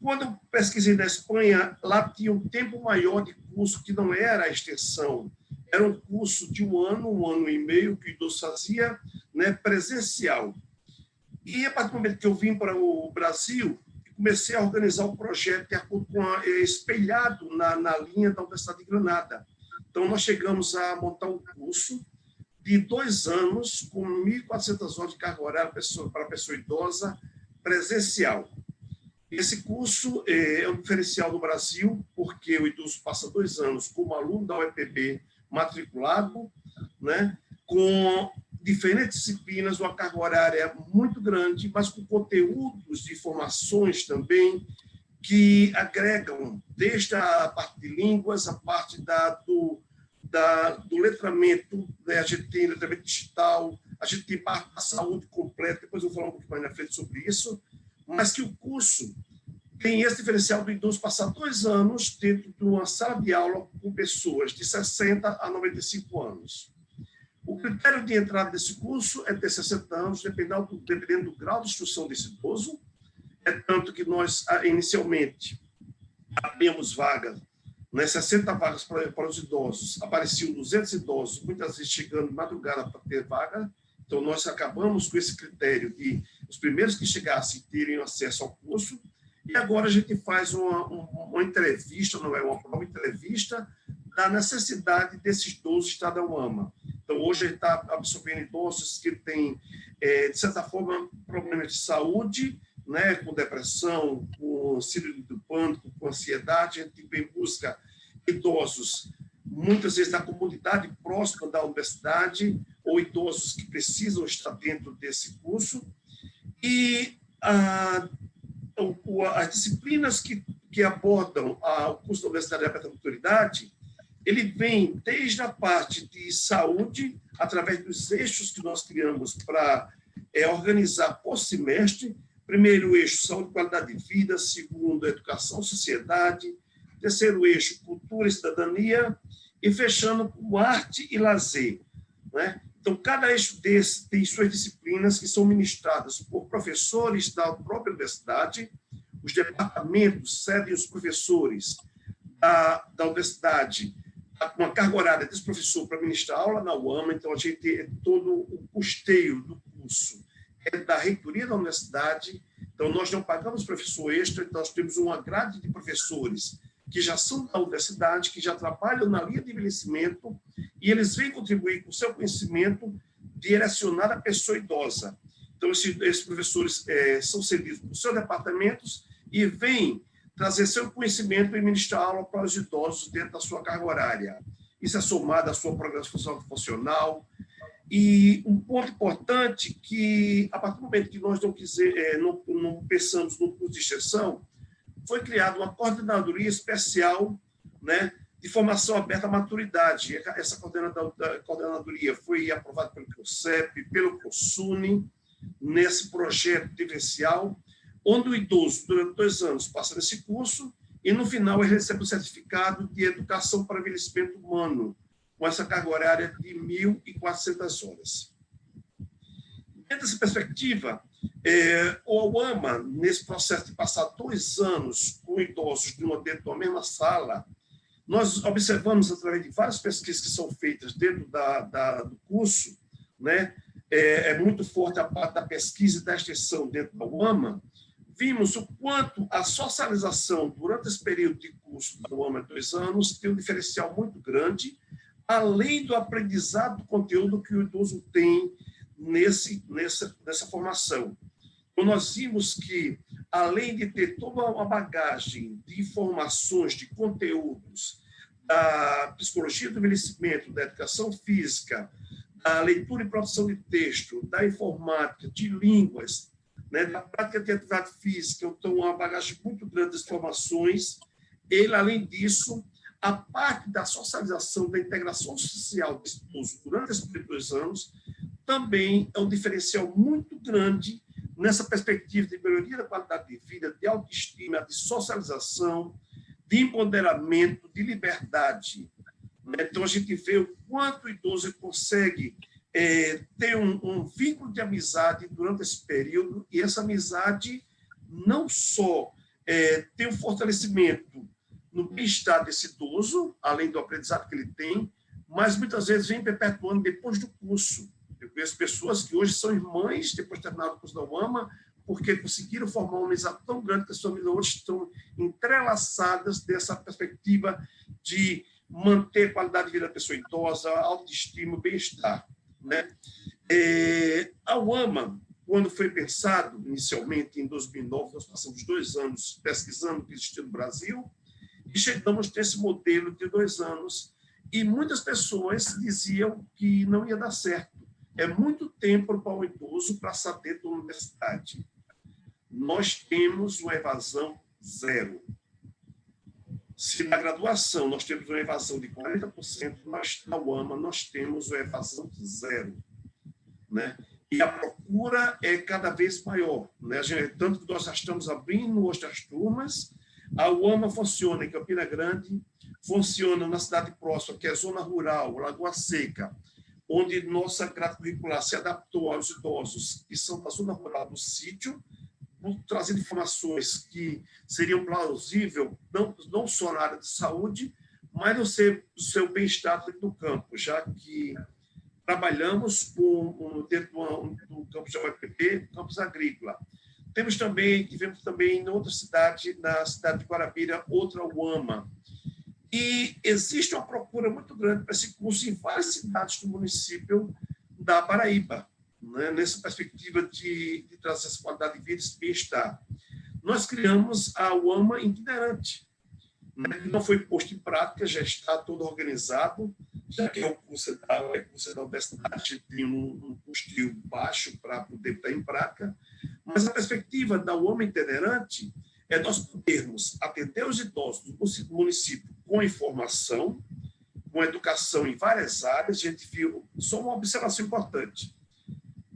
quando eu pesquisei na Espanha, lá tinha um tempo maior de curso, que não era a extensão, era um curso de um ano e meio, que o idoso fazia, né, presencial. E a partir do momento que eu vim para o Brasil, comecei a organizar o projeto espelhado na linha da Universidade de Granada. Então, nós chegamos a montar um curso de 2 anos, com 1.400 horas de carga horária para a pessoa idosa, presencial. Esse curso é um diferencial no Brasil, porque o idoso passa 2 anos como aluno da UEPB matriculado, né, com diferentes disciplinas, uma carga horária muito grande, mas com conteúdos de informações também que agregam desde a parte de línguas, a parte do letramento, né? A gente tem letramento digital, a gente tem parte da saúde completa, depois eu vou falar um pouquinho mais na frente sobre isso, mas que o curso tem esse diferencial do idoso passar 2 anos dentro de uma sala de aula com pessoas de 60 a 95 anos. O critério de entrada desse curso é ter 60 anos, dependendo do grau de instrução desse idoso. É tanto que nós, inicialmente, abrimos vagas, né, 60 vagas para os idosos. Apareciam 200 idosos, muitas vezes chegando de madrugada para ter vaga. Então, nós acabamos com esse critério de os primeiros que chegassem terem acesso ao curso. E agora a gente faz uma entrevista, não é uma entrevista, da necessidade desses idosos estar da UAMA. Então, hoje ele está absorvendo idosos que têm, de certa forma, problemas de saúde, né, com depressão, com síndrome do pânico, com ansiedade. A gente vem busca idosos, muitas vezes da comunidade próxima da universidade, ou idosos que precisam estar dentro desse curso. E as disciplinas que abordam o curso da Universidade Aberta da Maturidade, ele vem desde a parte de saúde, através dos eixos que nós criamos para organizar por semestre. Primeiro eixo, saúde e qualidade de vida. Segundo, educação, sociedade. Terceiro eixo, cultura e cidadania. E fechando com arte e lazer, né? Então, cada eixo desse tem suas disciplinas que são ministradas por professores da própria universidade. Os departamentos cedem os professores da universidade uma carga horária desse professor para ministrar aula na UAMA. Então, a gente todo o custeio do curso é da reitoria da universidade. Então, nós não pagamos professor extra, então nós temos uma grade de professores que já são da universidade, que já trabalham na linha de envelhecimento, e eles vêm contribuir com o seu conhecimento direcionado à pessoa idosa. Então, esses professores são cedidos por seus departamentos e vêm trazer seu conhecimento e ministrar aula para os idosos dentro da sua carga horária. Isso é somado à sua programação funcional. E um ponto importante que, a partir do momento que nós não pensamos no curso de extensão, foi criada uma coordenadoria especial, né, de formação aberta à maturidade. Essa coordenadoria foi aprovada pelo CONCEP, pelo COSUNE, nesse projeto diferencial, onde o idoso, durante 2 anos, passa nesse curso e, no final, ele recebe o certificado de educação para envelhecimento humano, com essa carga horária de 1.400 horas. Dentro dessa perspectiva, o UAMA, nesse processo de passar 2 anos com idosos dentro da mesma sala, nós observamos, através de várias pesquisas que são feitas dentro do curso, né, é muito forte a parte da pesquisa e da extensão dentro da UAMA, vimos o quanto a socialização durante esse período de curso da UAMA de 2 anos tem um diferencial muito grande, além do aprendizado do conteúdo que o idoso tem nessa formação. Então, nós vimos que, além de ter toda uma bagagem de informações, de conteúdos, da psicologia do envelhecimento, da educação física, da leitura e produção de texto, da informática, de línguas, né, da prática de atividade física, então, uma bagagem muito grande de informações. Ele, além disso, a parte da socialização, da integração social desse idoso durante esses 2 anos, também é um diferencial muito grande nessa perspectiva de melhoria da qualidade de vida, de autoestima, de socialização, de empoderamento, de liberdade. Então, a gente vê o quanto o idoso consegue ter um vínculo de amizade durante esse período, e essa amizade não só tem um fortalecimento no bem-estar desse idoso, além do aprendizado que ele tem, mas muitas vezes vem perpetuando depois do curso. Eu conheço pessoas que hoje são irmãs, depois de terminar o curso da UAMA, porque conseguiram formar uma amizade tão grande que as famílias hoje estão entrelaçadas dessa perspectiva de manter a qualidade de vida da pessoa idosa, autoestima, bem-estar, né? A UAMA, quando foi pensado inicialmente, em 2009, nós passamos 2 anos pesquisando o que existia no Brasil, e chegamos nesse modelo de 2 anos, e muitas pessoas diziam que não ia dar certo. É muito tempo para o idoso passar dentro da universidade. Nós temos uma evasão 0. Se na graduação nós temos uma evasão de 40%, na UAMA nós temos uma evasão 0. Né? E a procura é cada vez maior. Né? Tanto que nós já estamos abrindo outras turmas. A UAMA funciona em Campina Grande, funciona na cidade próxima, que é a zona rural, Lagoa Seca, onde nossa grade curricular se adaptou aos idosos que são da zona rural do sítio, trazendo informações que seriam plausíveis, não só na área de saúde, mas no seu bem-estar dentro do campo, já que trabalhamos dentro do campus da UFPB, campus agrícola. Tivemos também em outra cidade, na cidade de Guarabira, outra UAMA. E existe uma procura muito grande para esse curso em várias cidades do município da Paraíba, né? Nessa perspectiva de trazer essa qualidade de vida e bem-estar. Nós criamos a UAMA itinerante, né? Que não foi posto em prática, já está todo organizado, já que o curso da universidade tem um custeio baixo para poder estar em prática, Mas a perspectiva da UAMA itinerante é nós podermos atender os idosos do município com informação, com educação em várias áreas. A gente viu, só uma observação importante.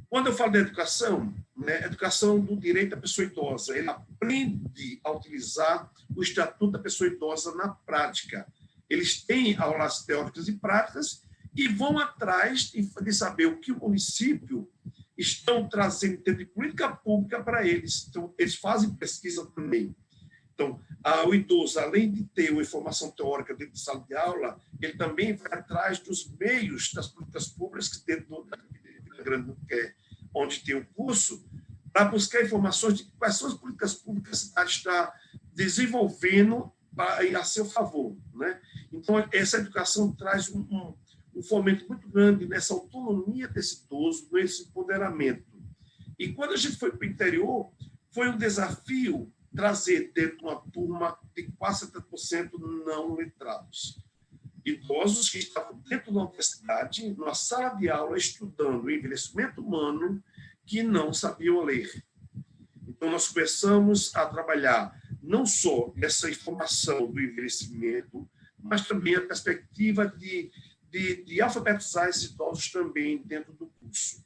Quando eu falo de educação, né, educação do direito da pessoa idosa, ele aprende a utilizar o Estatuto da Pessoa Idosa na prática. Eles têm aulas teóricas e práticas e vão atrás de saber o que o município estão trazendo de política pública para eles. Então, eles fazem pesquisa também. Então, o idoso, além de ter uma informação teórica dentro de sala de aula, ele também vai atrás dos meios das políticas públicas que dentro da grande, onde tem o curso, para buscar informações de quais são as políticas públicas que a cidade está desenvolvendo a seu favor, né? Então, essa educação traz um fomento muito grande nessa autonomia desse idoso, nesse empoderamento. E quando a gente foi para o interior, foi um desafio trazer dentro de uma turma de quase 70% não letrados. Idosos que estavam dentro da universidade, numa sala de aula, estudando o envelhecimento humano, que não sabiam ler. Então, nós começamos a trabalhar não só essa informação do envelhecimento, mas também a perspectiva de alfabetizar esses idosos também dentro do curso.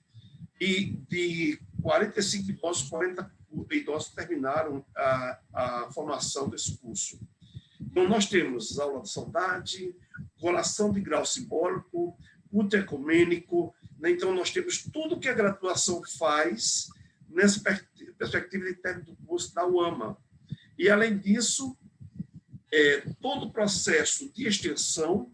E de 45 idosos, 40 idosos terminaram a formação desse curso. Então, nós temos aula de saudade, colação de grau simbólico, culto ecumênico, né? Então, nós temos tudo que a graduação faz nessa perspectiva de término do curso da UAMA. E, além disso, todo o processo de extensão,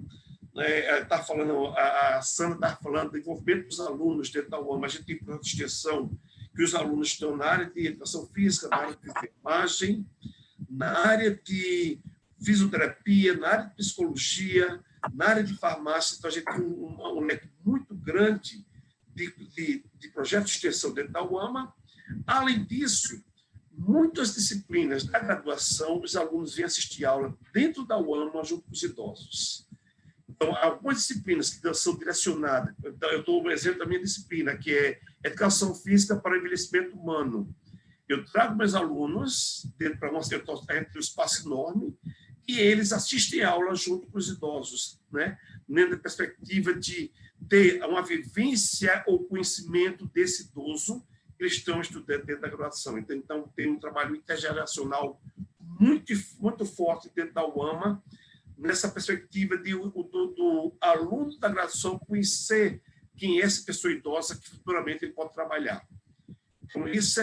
a Sandra está falando do envolvimento dos alunos dentro da UAMA. A gente tem projeto de extensão que os alunos estão na área de educação física, na área de enfermagem, na área de fisioterapia, na área de psicologia, na área de farmácia. Então, a gente tem um leque muito grande de projetos de extensão dentro da UAMA. Além disso, muitas disciplinas da graduação, os alunos vêm assistir aula dentro da UAMA junto com os idosos. Então, algumas disciplinas que são direcionadas, eu dou um exemplo da minha disciplina, que é Educação Física para o Envelhecimento Humano. Eu trago meus alunos dentro para mostrar um espaço enorme e eles assistem a aula junto com os idosos, né? Na perspectiva de ter uma vivência ou conhecimento desse idoso que eles estão estudando dentro da graduação. Então tem um trabalho intergeracional muito forte dentro da UAMA, nessa perspectiva do aluno da graduação conhecer quem é essa pessoa idosa que futuramente ele pode trabalhar. Então, isso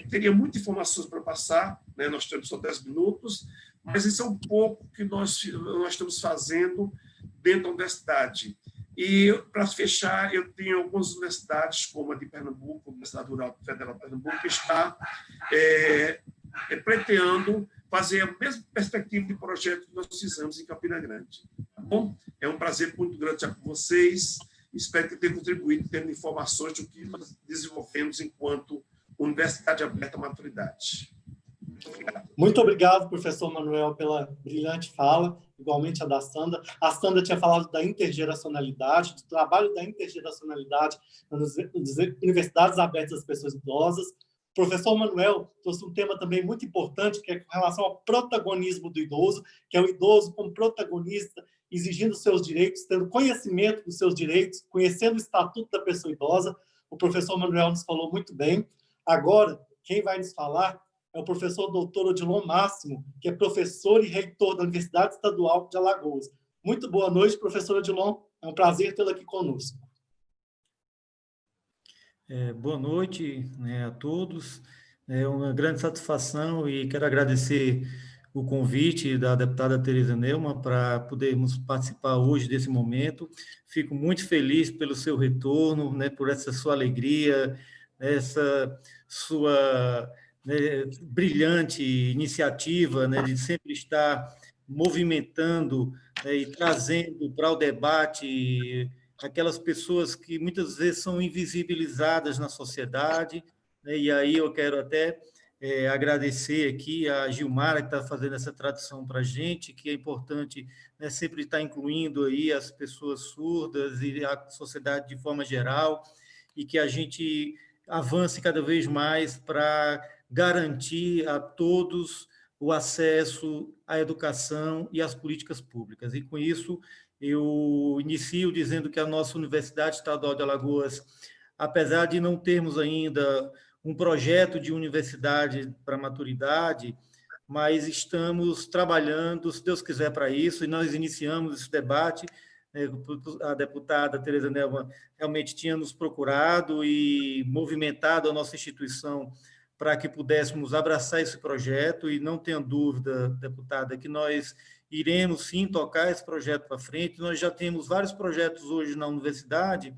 teria muitas informações para passar, né? Nós temos só 10 minutos, mas isso é um pouco que nós estamos fazendo dentro da universidade. E, para fechar, eu tenho algumas universidades, como a de Pernambuco, a Universidade Rural Federal de Pernambuco, que está pleiteando fazer a mesma perspectiva de projeto que nós fizemos em Campina Grande. Tá bom? É um prazer muito grande estar com vocês. Espero que tenha contribuído tendo informações do que nós desenvolvemos enquanto Universidade Aberta à Maturidade. Muito obrigado. Muito obrigado, professor Manuel, pela brilhante fala, igualmente a da Sandra. A Sandra tinha falado da intergeracionalidade, do trabalho da intergeracionalidade nas universidades abertas às pessoas idosas. O professor Manuel trouxe um tema também muito importante, que é com relação ao protagonismo do idoso, que é o idoso como protagonista, exigindo seus direitos, tendo conhecimento dos seus direitos, conhecendo o Estatuto da Pessoa Idosa. O professor Manuel nos falou muito bem. Agora, quem vai nos falar é o professor doutor Odilon Máximo, que é professor e reitor da Universidade Estadual de Alagoas. Muito boa noite, professor Odilon. É um prazer tê-lo aqui conosco. Boa noite, né, a todos. É uma grande satisfação e quero agradecer o convite da deputada Tereza Neumann para podermos participar hoje desse momento. Fico muito feliz pelo seu retorno, né, por essa sua alegria, essa sua, né, brilhante iniciativa, né, de sempre estar movimentando, né, e trazendo para o debate aquelas pessoas que muitas vezes são invisibilizadas na sociedade, né? E aí eu quero até agradecer aqui a Gilmara, que está fazendo essa tradução para a gente, que é importante, né, sempre estar incluindo aí as pessoas surdas e a sociedade de forma geral, e que a gente avance cada vez mais para garantir a todos o acesso à educação e às políticas públicas. E, com isso, eu inicio dizendo que a nossa Universidade Estadual de Alagoas, apesar de não termos ainda um projeto de universidade para maturidade, mas estamos trabalhando, se Deus quiser, para isso, e nós iniciamos esse debate. A deputada Tereza Nelma realmente tinha nos procurado e movimentado a nossa instituição para que pudéssemos abraçar esse projeto, e não tenha dúvida, deputada, que nós iremos sim tocar esse projeto para frente. Nós já temos vários projetos hoje na universidade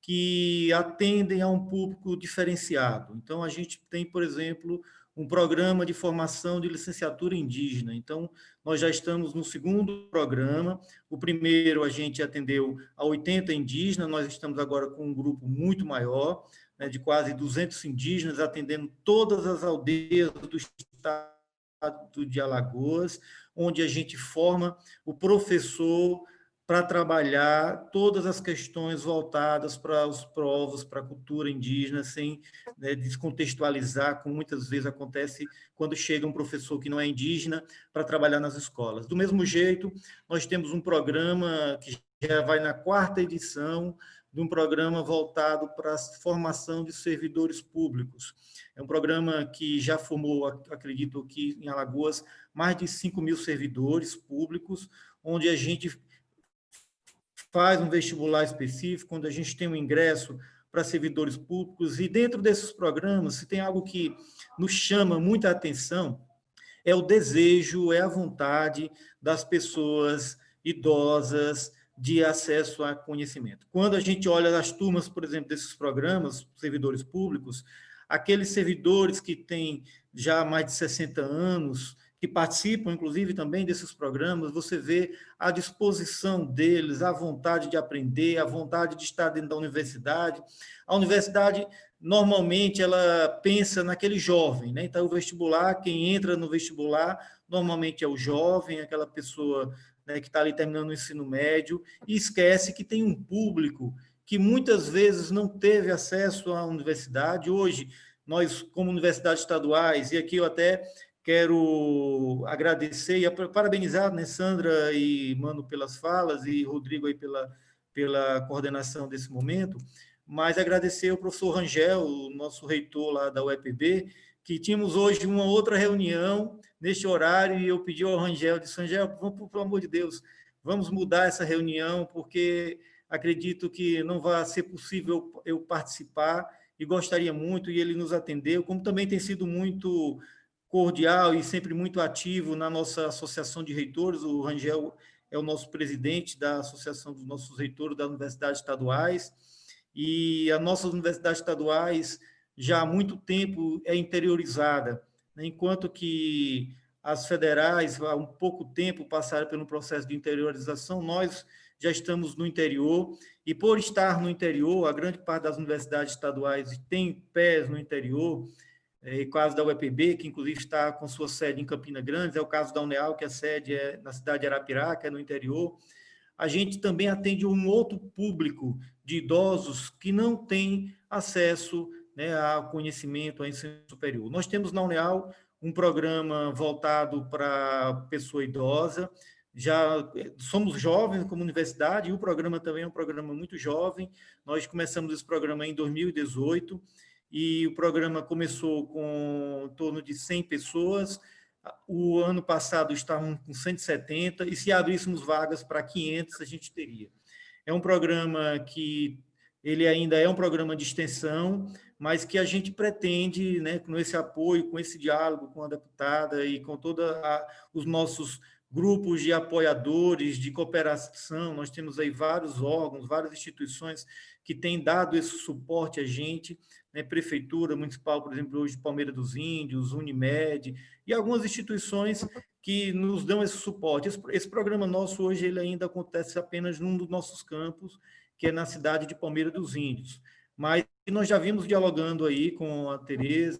que atendem a um público diferenciado. Então, a gente tem, por exemplo, um programa de formação de licenciatura indígena. Então, nós já estamos no segundo programa. O primeiro a gente atendeu a 80 indígenas, nós estamos agora com um grupo muito maior, né, de quase 200 indígenas, atendendo todas as aldeias do estado de Alagoas, onde a gente forma o professor para trabalhar todas as questões voltadas para os povos, para a cultura indígena, sem, né, descontextualizar, como muitas vezes acontece quando chega um professor que não é indígena para trabalhar nas escolas. Do mesmo jeito, nós temos um programa que já vai na 4ª edição, de um programa voltado para a formação de servidores públicos. É um programa que já formou, acredito, aqui em Alagoas, mais de 5.000 servidores públicos, onde a gente faz um vestibular específico, onde a gente tem um ingresso para servidores públicos, e dentro desses programas, se tem algo que nos chama muita atenção, é o desejo, é a vontade das pessoas idosas de acesso a conhecimento. Quando a gente olha as turmas, por exemplo, desses programas, servidores públicos, aqueles servidores que têm já mais de 60 anos, que participam, inclusive, também desses programas, você vê a disposição deles, a vontade de aprender, a vontade de estar dentro da universidade. A universidade, normalmente, ela pensa naquele jovem, né? Então, o vestibular, quem entra no vestibular, normalmente é o jovem, aquela pessoa, né, que está ali terminando o ensino médio, e esquece que tem um público que muitas vezes não teve acesso à universidade. Hoje, nós, como universidades estaduais, e aqui eu até quero agradecer e parabenizar, né, Sandra e Mano pelas falas, e Rodrigo aí pela coordenação desse momento, mas agradecer ao professor Rangel, o nosso reitor lá da UEPB, que tínhamos hoje uma outra reunião neste horário, e eu pedi ao Rangel, disse: Rangel, vamos, pelo amor de Deus, vamos mudar essa reunião, porque acredito que não vai ser possível eu participar, e gostaria muito, e ele nos atendeu, como também tem sido muito cordial e sempre muito ativo na nossa associação de reitores. O Rangel é o nosso presidente da Associação dos nossos reitores das universidades estaduais, e as nossas universidades estaduais já há muito tempo é interiorizada, né? Enquanto que as federais há um pouco tempo passaram pelo processo de interiorização, nós já estamos no interior, e por estar no interior, a grande parte das universidades estaduais tem pés no interior. É o caso da UEPB, que inclusive está com sua sede em Campina Grande, é o caso da UNEAL, que a sede é na cidade de Arapiraca, é no interior. A gente também atende um outro público de idosos que não tem acesso, né, ao conhecimento, ao ensino superior. Nós temos na UNEAL um programa voltado para a pessoa idosa. Já somos jovens como universidade, e o programa também é um programa muito jovem. Nós começamos esse programa em 2018, e o programa começou com em torno de 100 pessoas. O ano passado estavam com 170, e se abríssemos vagas para 500, a gente teria. É um programa que ele ainda é um programa de extensão, mas que a gente pretende, né, com esse apoio, com esse diálogo com a deputada e com todos os nossos grupos de apoiadores, de cooperação, nós temos aí vários órgãos, várias instituições que têm dado esse suporte a gente, né, Prefeitura Municipal, por exemplo, hoje Palmeira dos Índios, Unimed, e algumas instituições que nos dão esse suporte. Esse programa nosso hoje ele ainda acontece apenas num dos nossos campos, que é na cidade de Palmeira dos Índios. Mas nós já vimos dialogando aí com a Tereza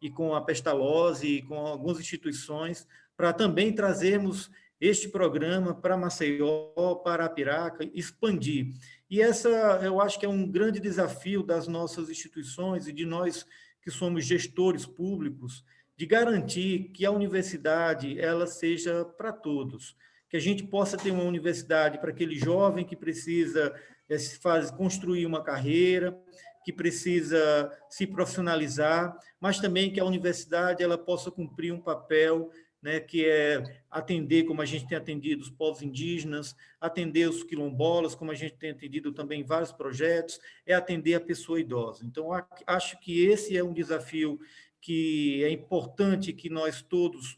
e com a Pestalozzi e com algumas instituições para também trazermos este programa para Maceió, para Arapiraca, expandir. E essa, eu acho que é um grande desafio das nossas instituições e de nós que somos gestores públicos, de garantir que a universidade ela seja para todos, que a gente possa ter uma universidade para aquele jovem que precisa construir uma carreira, que precisa se profissionalizar, mas também que a universidade ela possa cumprir um papel, né, que é atender, como a gente tem atendido os povos indígenas, atender os quilombolas, como a gente tem atendido também vários projetos, é atender a pessoa idosa. Então, acho que esse é um desafio que é importante que nós todos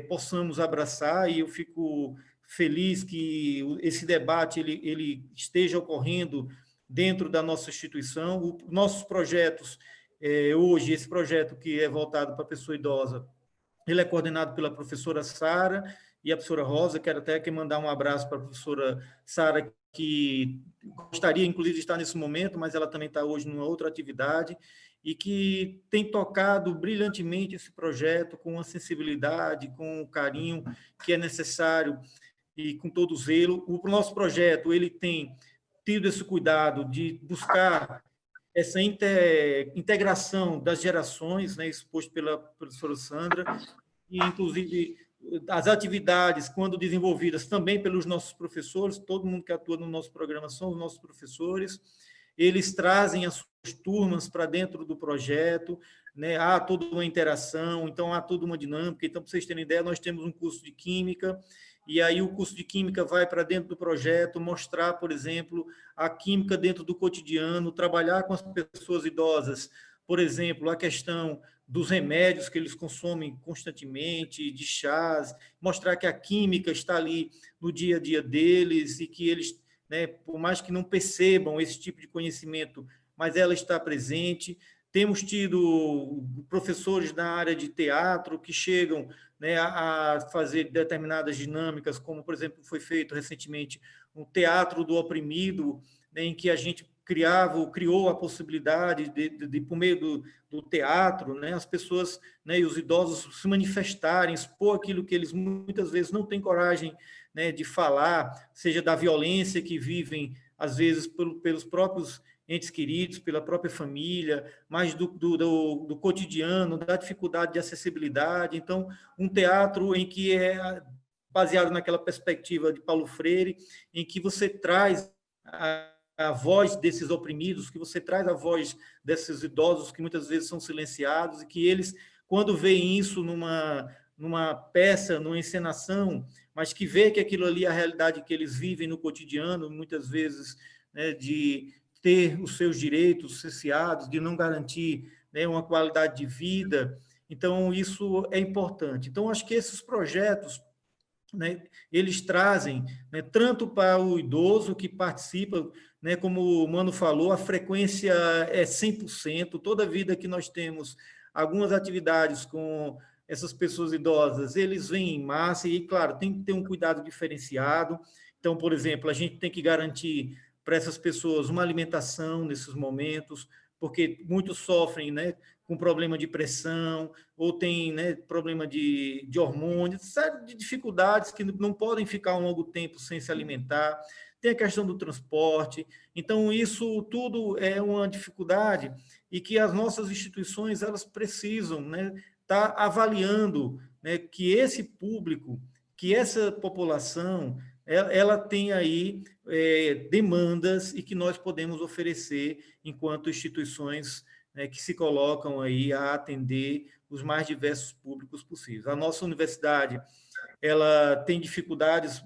possamos abraçar, e eu fico feliz que esse debate ele esteja ocorrendo dentro da nossa instituição. Nossos projetos, hoje, esse projeto que é voltado para a pessoa idosa, ele é coordenado pela professora Sara e a professora Rosa. Quero até aqui mandar um abraço para a professora Sara, que gostaria, inclusive, de estar nesse momento, mas ela também está hoje numa outra atividade, e que tem tocado brilhantemente esse projeto com a sensibilidade, com o carinho que é necessário e com todo o zelo. O nosso projeto ele tem tido esse cuidado de buscar essa integração das gerações, né, exposto pela professora Sandra, e, inclusive, as atividades, quando desenvolvidas também pelos nossos professores, todo mundo que atua no nosso programa são os nossos professores, eles trazem as suas turmas para dentro do projeto, né, há toda uma interação, então há toda uma dinâmica. Então, para vocês terem ideia, nós temos um curso de Química, e aí o curso de Química vai para dentro do projeto, mostrar, por exemplo, a química dentro do cotidiano, trabalhar com as pessoas idosas, por exemplo, a questão dos remédios que eles consomem constantemente, de chás, mostrar que a química está ali no dia a dia deles e que eles, né, por mais que não percebam esse tipo de conhecimento, mas ela está presente. Temos tido professores na área de teatro que chegam, né, a fazer determinadas dinâmicas, como, por exemplo, foi feito recentemente um teatro do oprimido, né, em que a gente criou a possibilidade de por meio do teatro, né, as pessoas, né, e os idosos se manifestarem, expor aquilo que eles muitas vezes não têm coragem, né, de falar, seja da violência que vivem, às vezes, pelos próprios entes queridos, pela própria família, mas do cotidiano, da dificuldade de acessibilidade. Então, um teatro em que é baseado naquela perspectiva de Paulo Freire, em que você traz a voz desses oprimidos, que você traz a voz desses idosos que muitas vezes são silenciados, e que eles, quando veem isso numa peça, numa encenação, mas que vê que aquilo ali é a realidade que eles vivem no cotidiano, muitas vezes, né, de ter os seus direitos cerceados, de não garantir, né, uma qualidade de vida. Então, isso é importante. Então, acho que esses projetos, né, eles trazem, né, tanto para o idoso que participa, né, como o Mano falou, a frequência é 100%, toda vida que nós temos algumas atividades com essas pessoas idosas, eles vêm em massa, e, claro, tem que ter um cuidado diferenciado. Então, por exemplo, a gente tem que garantir para essas pessoas uma alimentação nesses momentos, porque muitos sofrem, né, com problema de pressão, ou tem, né, problema de hormônios, série de dificuldades que não podem ficar um longo tempo sem se alimentar. Tem a questão do transporte. Então, isso tudo é uma dificuldade, e que as nossas instituições elas precisam, né, estar avaliando, né, que esse público, que essa população, ela tem aí demandas, e que nós podemos oferecer enquanto instituições, né, que se colocam aí a atender os mais diversos públicos possíveis. A nossa universidade ela tem dificuldades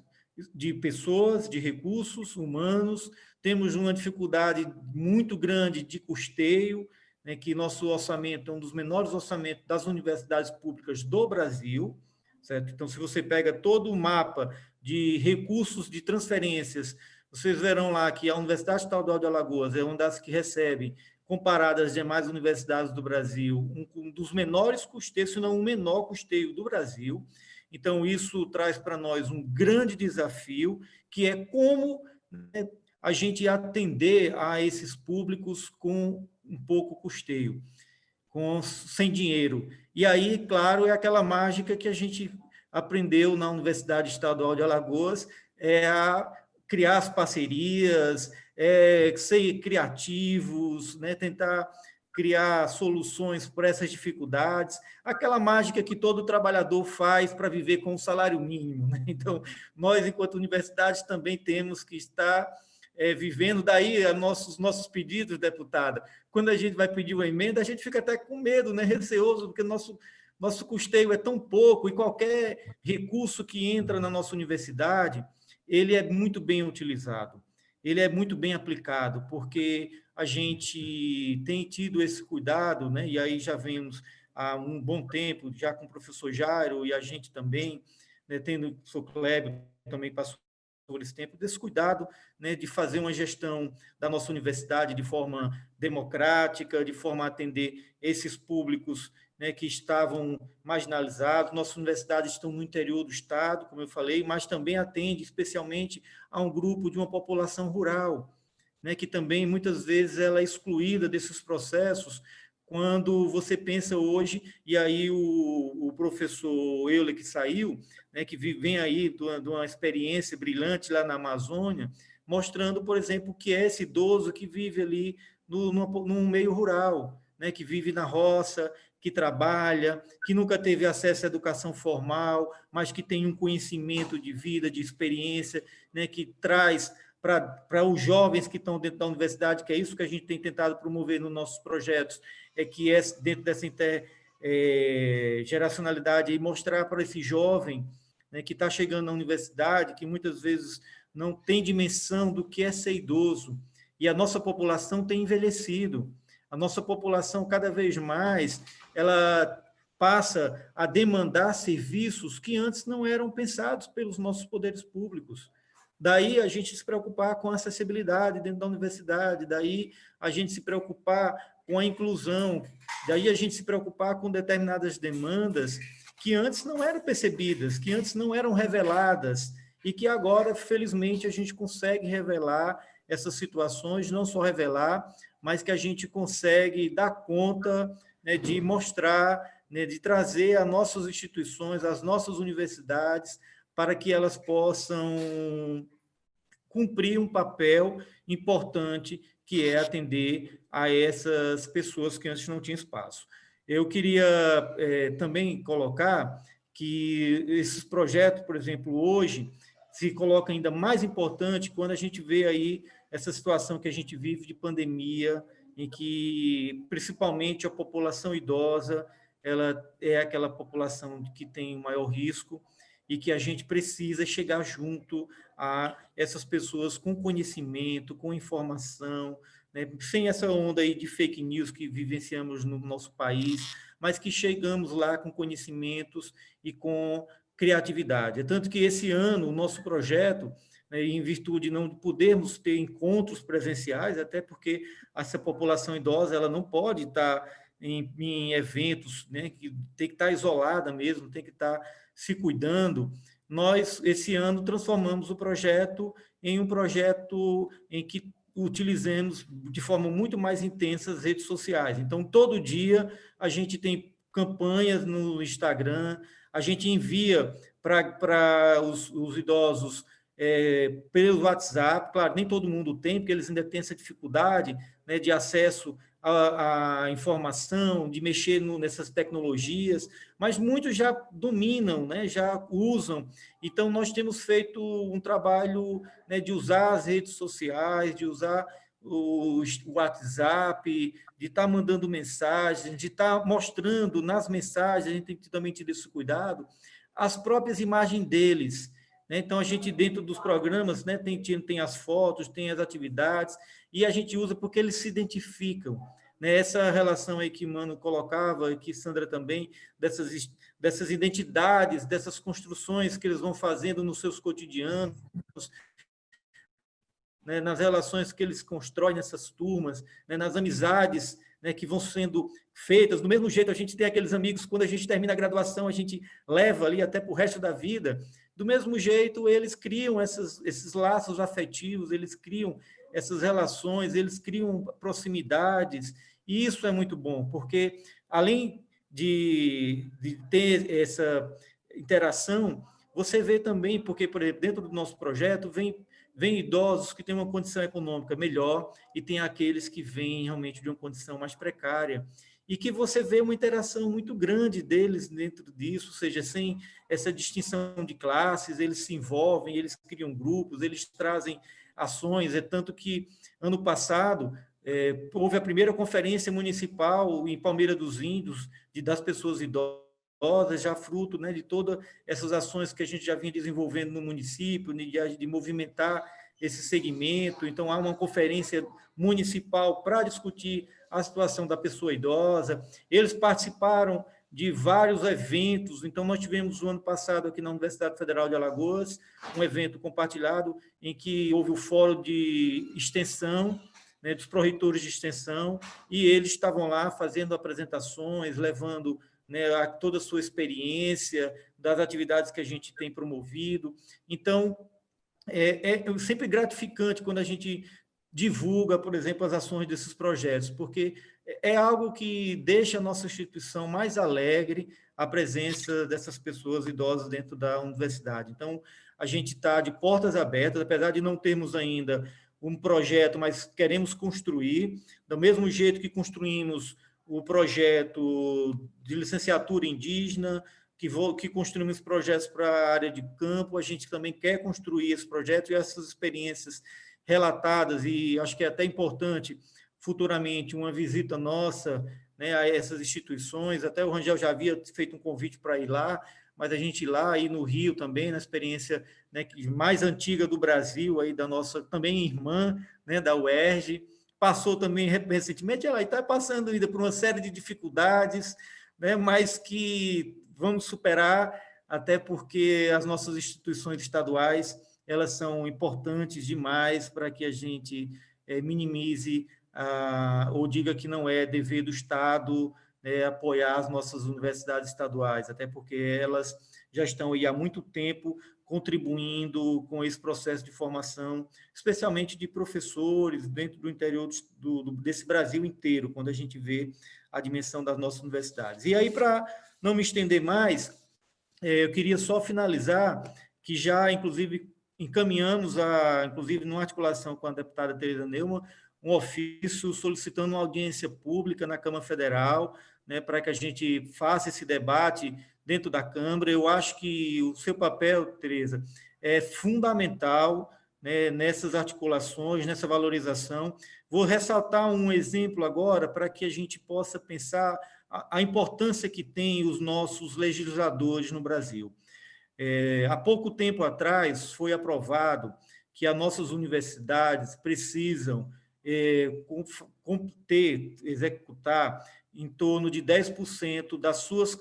de pessoas, de recursos humanos, temos uma dificuldade muito grande de custeio, né, que nosso orçamento é um dos menores orçamentos das universidades públicas do Brasil, certo? Então, se você pega todo o mapa de recursos de transferências, vocês verão lá que a Universidade Estadual de Alagoas é uma das que recebe, comparado às demais universidades do Brasil, um dos menores custeios, se não o menor custeio do Brasil. Então, isso traz para nós um grande desafio, que é como, né, a gente atender a esses públicos com um pouco custeio, sem dinheiro. E aí, claro, é aquela mágica que a gente aprendeu na Universidade Estadual de Alagoas, é a criar as parcerias, ser criativos, né? Tentar criar soluções para essas dificuldades, aquela mágica que todo trabalhador faz para viver com o salário mínimo, né? Então, nós, enquanto universidade, também temos que estar vivendo, daí nossos pedidos, deputada. Quando a gente vai pedir uma emenda, a gente fica até com medo, né? Receoso, porque nosso custeio é tão pouco, e qualquer recurso que entra na nossa universidade, ele é muito bem utilizado, ele é muito bem aplicado, porque a gente tem tido esse cuidado, né? E aí já vemos há um bom tempo, já com o professor Jairo, e a gente também, né, tendo o professor Kleber, também passou por esse tempo, desse cuidado, né, de fazer uma gestão da nossa universidade de forma democrática, de forma a atender esses públicos, né, que estavam marginalizados. Nossas universidades estão no interior do estado, como eu falei, mas também atende especialmente a um grupo de uma população rural, né, que também muitas vezes ela é excluída desses processos. Quando você pensa hoje, e aí o professor Euler, que saiu, né, que vem aí de uma experiência brilhante lá na Amazônia, mostrando, por exemplo, o que é esse idoso que vive ali no meio rural, né, que vive na roça, que trabalha, que nunca teve acesso à educação formal, mas que tem um conhecimento de vida, de experiência, né, que traz para os jovens que estão dentro da universidade, que é isso que a gente tem tentado promover nos nossos projetos, que é dentro dessa intergeracionalidade, e mostrar para esse jovem, né, que está chegando na universidade, que muitas vezes não tem dimensão do que é ser idoso, e a nossa população tem envelhecido. A nossa população, cada vez mais, ela passa a demandar serviços que antes não eram pensados pelos nossos poderes públicos. Daí a gente se preocupar com a acessibilidade dentro da universidade, daí a gente se preocupar com a inclusão, daí a gente se preocupar com determinadas demandas que antes não eram percebidas, que antes não eram reveladas, e que agora, felizmente, a gente consegue revelar essas situações, não só revelar, mas que a gente consegue dar conta, né, de mostrar, né, de trazer as nossas instituições, as nossas universidades, para que elas possam cumprir um papel importante, que é atender a essas pessoas que antes não tinham espaço. Eu queria também colocar que esses projetos, por exemplo, hoje, se coloca ainda mais importante quando a gente vê aí essa situação que a gente vive de pandemia, em que, principalmente, a população idosa, ela é aquela população que tem o maior risco, e que a gente precisa chegar junto a essas pessoas com conhecimento, com informação, né? Sem essa onda aí de fake news que vivenciamos no nosso país, mas que chegamos lá com conhecimentos e com criatividade. É tanto que esse ano o nosso projeto, né, em virtude de não podermos ter encontros presenciais, até porque essa população idosa ela não pode estar em eventos, né, que tem que estar isolada mesmo, tem que estar se cuidando. Nós, esse ano, transformamos o projeto em um projeto em que utilizemos de forma muito mais intensa as redes sociais. Então, todo dia a gente tem campanhas no Instagram, a gente envia para os idosos pelo WhatsApp. Claro, nem todo mundo tem, porque eles ainda têm essa dificuldade, né, de acesso à informação, de mexer nessas tecnologias, mas muitos já dominam, né, já usam. Então, nós temos feito um trabalho, né, de usar as redes sociais, de usar o WhatsApp, de estar mandando mensagens, de estar mostrando nas mensagens, a gente tem que também ter esse cuidado, as próprias imagens deles. Então, a gente, dentro dos programas, né, tem as fotos, tem as atividades, e a gente usa porque eles se identificam. Né? Essa relação aí que Mano colocava, e que Sandra também, dessas identidades, dessas construções que eles vão fazendo nos seus cotidianos, né, nas relações que eles constroem nessas turmas, né, nas amizades, né, que vão sendo feitas. Do mesmo jeito, a gente tem aqueles amigos, quando a gente termina a graduação, a gente leva ali até para o resto da vida. Do mesmo jeito, eles criam esses laços afetivos, eles criam essas relações, eles criam proximidades, e isso é muito bom, porque, além de ter essa interação, você vê também, porque, por exemplo, dentro do nosso projeto, vem vêm idosos que têm uma condição econômica melhor e tem aqueles que vêm realmente de uma condição mais precária, e que você vê uma interação muito grande deles dentro disso, ou seja, sem essa distinção de classes, eles se envolvem, eles criam grupos, eles trazem ações, é tanto que, ano passado, houve a primeira conferência municipal em Palmeira dos Índios, das pessoas idosas, já fruto, né, de todas essas ações que a gente já vinha desenvolvendo no município, de movimentar esse segmento. Então, há uma conferência municipal para discutir a situação da pessoa idosa. Eles participaram de vários eventos. Então, nós tivemos o ano passado aqui na Universidade Federal de Alagoas um evento compartilhado em que houve o fórum de extensão, né, dos pró-reitores de extensão, e eles estavam lá fazendo apresentações, levando, né, toda a sua experiência das atividades que a gente tem promovido. Então, é sempre gratificante quando a gente divulga, por exemplo, as ações desses projetos, porque é algo que deixa a nossa instituição mais alegre, a presença dessas pessoas idosas dentro da universidade. Então, a gente está de portas abertas, apesar de não termos ainda um projeto, mas queremos construir, do mesmo jeito que construímos o projeto de licenciatura indígena, que construímos projetos para a área de campo, a gente também quer construir esse projeto e essas experiências relatadas, e acho que é até importante futuramente uma visita nossa, né, a essas instituições. Até o Rangel já havia feito um convite para ir lá, mas a gente ir lá, aí no Rio também, na experiência, né, mais antiga do Brasil, aí da nossa também irmã, né, da UERJ, passou também recentemente, ela está passando ainda por uma série de dificuldades, né, mas que vamos superar, até porque as nossas instituições estaduais, elas são importantes demais para que a gente minimize ou diga que não é dever do Estado apoiar as nossas universidades estaduais, até porque elas já estão aí há muito tempo contribuindo com esse processo de formação, especialmente de professores dentro do interior desse Brasil inteiro, quando a gente vê a dimensão das nossas universidades. E aí, para não me estender mais, eu queria só finalizar que já, inclusive, encaminhamos, inclusive, numa articulação com a deputada Tereza Neumann, um ofício solicitando uma audiência pública na Câmara Federal, né, para que a gente faça esse debate dentro da Câmara. Eu acho que o seu papel, Tereza, é fundamental, né, nessas articulações, nessa valorização. Vou ressaltar um exemplo agora para que a gente possa pensar a importância que tem os nossos legisladores no Brasil. Há pouco tempo atrás foi aprovado que as nossas universidades precisam executar em torno de 10% das suas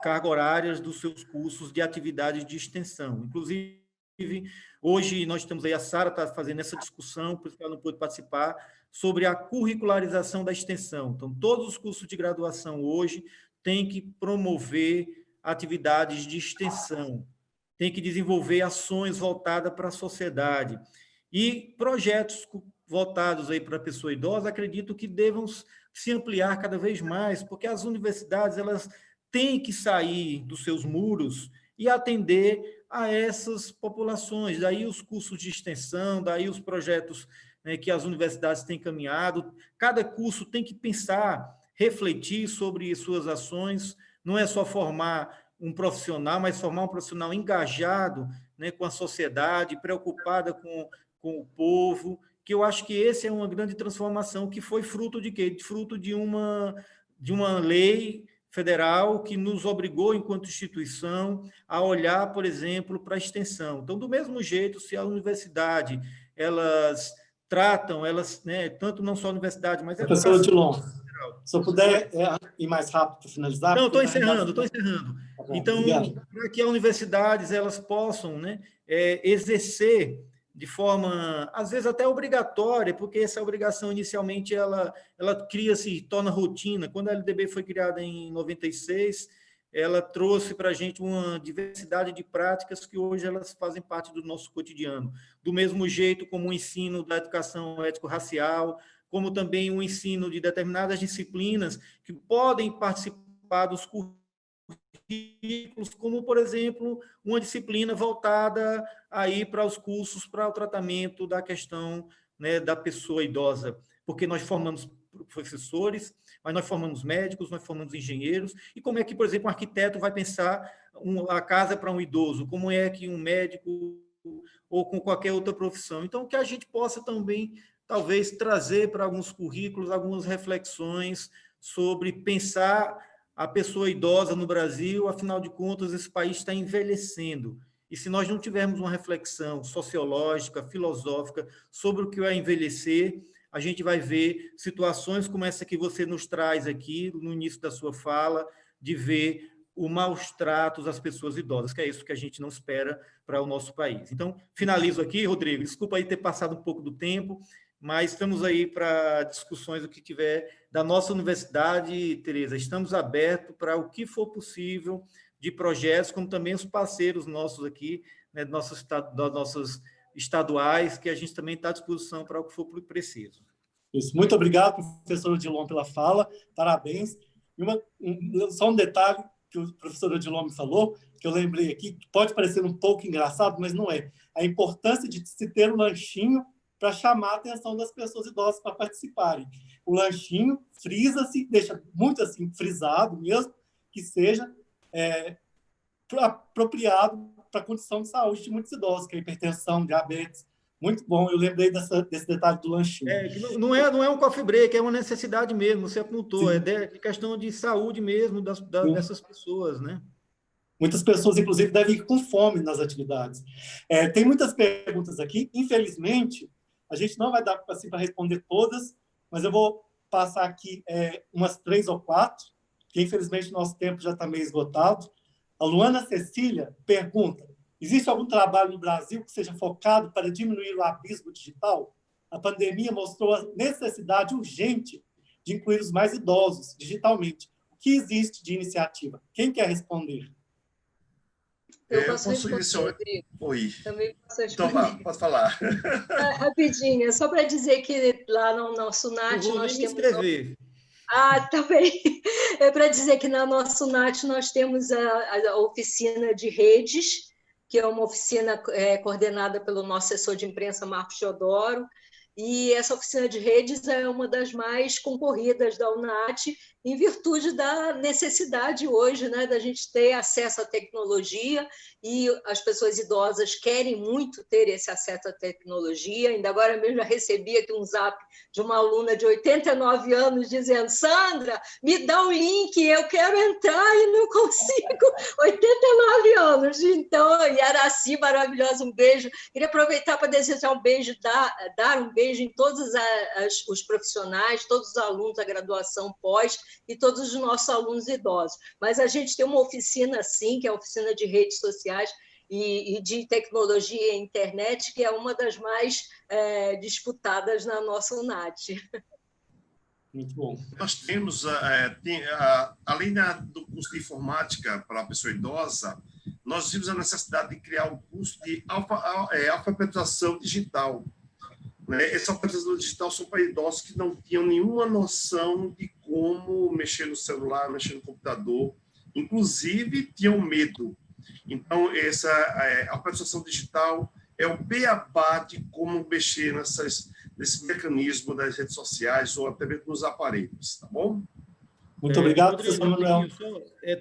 cargas horárias dos seus cursos de atividades de extensão. Inclusive, hoje nós temos aí, a Sara está fazendo essa discussão, por isso que ela não pôde participar, sobre a curricularização da extensão. Então, todos os cursos de graduação hoje têm que promover atividades de extensão, têm que desenvolver ações voltadas para a sociedade. E projetos voltados aí para a pessoa idosa, acredito que devam se ampliar cada vez mais, porque as universidades elas têm que sair dos seus muros e atender a essas populações. Daí os cursos de extensão, daí os projetos, né, que as universidades têm caminhado. Cada curso tem que pensar, refletir sobre suas ações, não é só formar um profissional, mas formar um profissional engajado, né, com a sociedade, preocupada com o povo, que eu acho que essa é uma grande transformação que foi fruto de quê? Fruto de uma lei federal que nos obrigou, enquanto instituição, a olhar, por exemplo, para a extensão. Então, do mesmo jeito, se a universidade, elas tratam, né, tanto não só a universidade, mas a professor Odilon, se eu puder ir mais rápido para finalizar. Não, estou encerrando. Então, para que as universidades elas possam, né, exercer de forma, às vezes, até obrigatória, porque essa obrigação, inicialmente, ela cria-se, torna rotina. Quando a LDB foi criada em 96, ela trouxe para a gente uma diversidade de práticas que hoje elas fazem parte do nosso cotidiano. Do mesmo jeito como o ensino da educação ético-racial, como também o ensino de determinadas disciplinas que podem participar dos cursos currículos, como, por exemplo, uma disciplina voltada aí para os cursos, para o tratamento da questão, né, da pessoa idosa, porque nós formamos professores, mas nós formamos médicos, nós formamos engenheiros, e como é que, por exemplo, um arquiteto vai pensar a casa para um idoso, como é que um médico ou com qualquer outra profissão. Então, que a gente possa também, talvez, trazer para alguns currículos algumas reflexões sobre pensar a pessoa idosa no Brasil. Afinal de contas, esse país está envelhecendo. E se nós não tivermos uma reflexão sociológica, filosófica sobre o que é envelhecer, a gente vai ver situações como essa que você nos traz aqui no início da sua fala, de ver os maus tratos às pessoas idosas, que é isso que a gente não espera para o nosso país. Então, finalizo aqui, Rodrigo. Desculpa aí ter passado um pouco do tempo, mas estamos aí para discussões, o que tiver da nossa universidade, Tereza. Estamos abertos para o que for possível de projetos, como também os parceiros nossos aqui, né, das nossas estaduais, que a gente também está à disposição para o que for preciso. Isso. Muito obrigado, professor Odilon, pela fala. Parabéns. E só um detalhe que o professor Odilon me falou, que eu lembrei aqui, que pode parecer um pouco engraçado, mas não é. A importância de se ter um lanchinho para chamar a atenção das pessoas idosas para participarem. O lanchinho frisa-se, deixa muito assim frisado mesmo, que seja apropriado para a condição de saúde de muitos idosos, que é hipertensão, diabetes. Muito bom, eu lembrei desse detalhe do lanchinho. Não é um coffee break, é uma necessidade mesmo, você apontou, Sim. é questão de saúde mesmo dessas pessoas, né? Muitas pessoas, inclusive, devem ir com fome nas atividades. Tem muitas perguntas aqui, infelizmente, a gente não vai dar assim, para responder todas, mas eu vou passar aqui umas 3 ou 4, que infelizmente nosso tempo já está meio esgotado. A Luana Cecília pergunta: existe algum trabalho no Brasil que seja focado para diminuir o abismo digital? A pandemia mostrou a necessidade urgente de incluir os mais idosos digitalmente. O que existe de iniciativa? Quem quer responder? Eu posso responder, Rodrigo. Oi. Também posso responder. Então, pode falar. Rapidinho, é só para dizer que lá no nosso NAT nós temos... escrever. Tá bem. É para dizer que na nossa NAT nós temos a oficina de redes, que é uma oficina coordenada pelo nosso assessor de imprensa, Marcos Teodoro, e essa oficina de redes é uma das mais concorridas da UNAT, em virtude da necessidade hoje, né, da gente ter acesso à tecnologia, e as pessoas idosas querem muito ter esse acesso à tecnologia. Ainda agora mesmo já recebi aqui um zap de uma aluna de 89 anos dizendo: Sandra, me dá um link, eu quero entrar e não consigo. 89 anos. Então, Yaraci, maravilhosa, um beijo. Queria aproveitar para desejar um beijo, dar um beijo em todos os profissionais, todos os alunos da graduação pós e todos os nossos alunos idosos. Mas a gente tem uma oficina, sim, que é a oficina de redes sociais e de tecnologia e internet, que é uma das mais disputadas na nossa UNAT. Muito bom. Nós temos, além do curso de informática para a pessoa idosa, nós vimos a necessidade de criar um curso de alfabetização digital. Essa alfabetização digital são para idosos que não tinham nenhuma noção de como mexer no celular, mexer no computador, inclusive tinham medo. Então, essa alfabetização digital é o beabá de como mexer nesse mecanismo das redes sociais ou até mesmo nos aparelhos, tá bom? Muito obrigado, professor Manuel.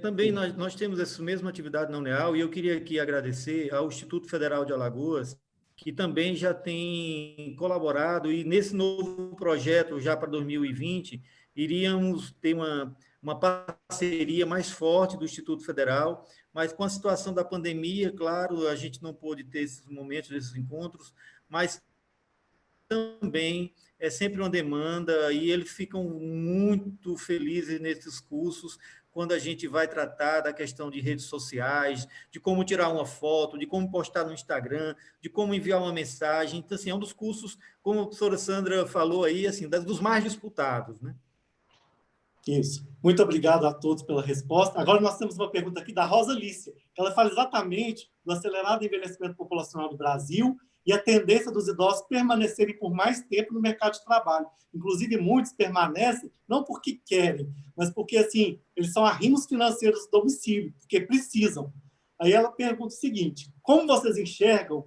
Também nós temos essa mesma atividade na UNEAL, e eu queria aqui agradecer ao Instituto Federal de Alagoas, que também já tem colaborado, e nesse novo projeto, já para 2020, iríamos ter uma parceria mais forte do Instituto Federal, mas com a situação da pandemia, claro, a gente não pôde ter esses momentos, esses encontros, mas também é sempre uma demanda, e eles ficam muito felizes nesses cursos, quando a gente vai tratar da questão de redes sociais, de como tirar uma foto, de como postar no Instagram, de como enviar uma mensagem. Então, assim, é um dos cursos, como a professora Sandra falou aí, assim, dos mais disputados, né? Isso. Muito obrigado a todos pela resposta. Agora nós temos uma pergunta aqui da Rosa Lícia, que ela fala exatamente do acelerado envelhecimento populacional do Brasil e a tendência dos idosos permanecerem por mais tempo no mercado de trabalho. Inclusive, muitos permanecem não porque querem, mas porque assim, eles são arrimos financeiros do domicílio, porque precisam. Aí ela pergunta o seguinte: como vocês enxergam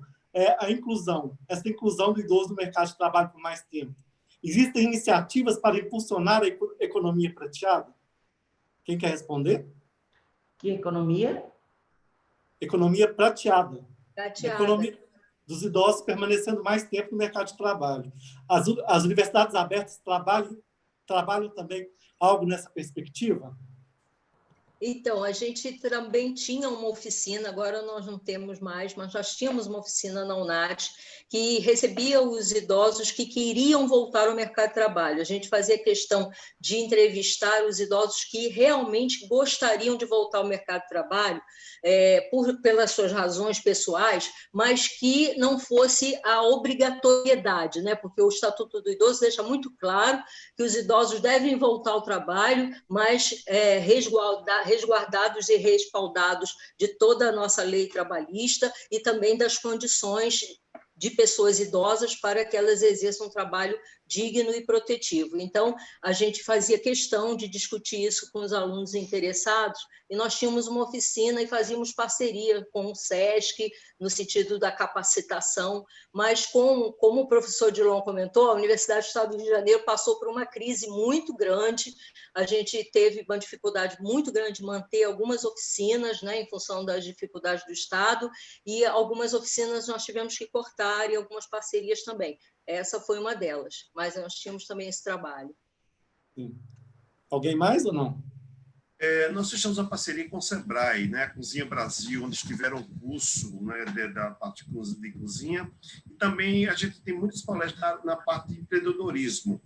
a inclusão, essa inclusão do idoso no mercado de trabalho por mais tempo? Existem iniciativas para impulsionar a economia prateada? Quem quer responder? Que economia? Economia prateada. Prateada. Economia dos idosos permanecendo mais tempo no mercado de trabalho. As universidades abertas trabalham também algo nessa perspectiva? Então, a gente também tinha uma oficina, agora nós não temos mais, mas nós tínhamos uma oficina na UNAT que recebia os idosos que queriam voltar ao mercado de trabalho. A gente fazia questão de entrevistar os idosos que realmente gostariam de voltar ao mercado de trabalho, pelas suas razões pessoais, mas que não fosse a obrigatoriedade, né? Porque o Estatuto do Idoso deixa muito claro que os idosos devem voltar ao trabalho, mas resguardados e respaldados de toda a nossa lei trabalhista e também das condições de pessoas idosas para que elas exerçam um trabalho digno e protetivo. Então, a gente fazia questão de discutir isso com os alunos interessados, e nós tínhamos uma oficina e fazíamos parceria com o SESC, no sentido da capacitação, mas como o professor Dilon comentou, a Universidade do Estado do Rio de Janeiro passou por uma crise muito grande, a gente teve uma dificuldade muito grande de manter algumas oficinas, né, em função das dificuldades do Estado, e algumas oficinas nós tivemos que cortar, e algumas parcerias também. Essa foi uma delas, mas nós tínhamos também esse trabalho. Sim. Alguém mais ou não? Nós fechamos uma parceria com o Sebrae, né, a Cozinha Brasil, onde tiveram curso, né, da parte de cozinha, e também a gente tem muitos palestras na parte de empreendedorismo.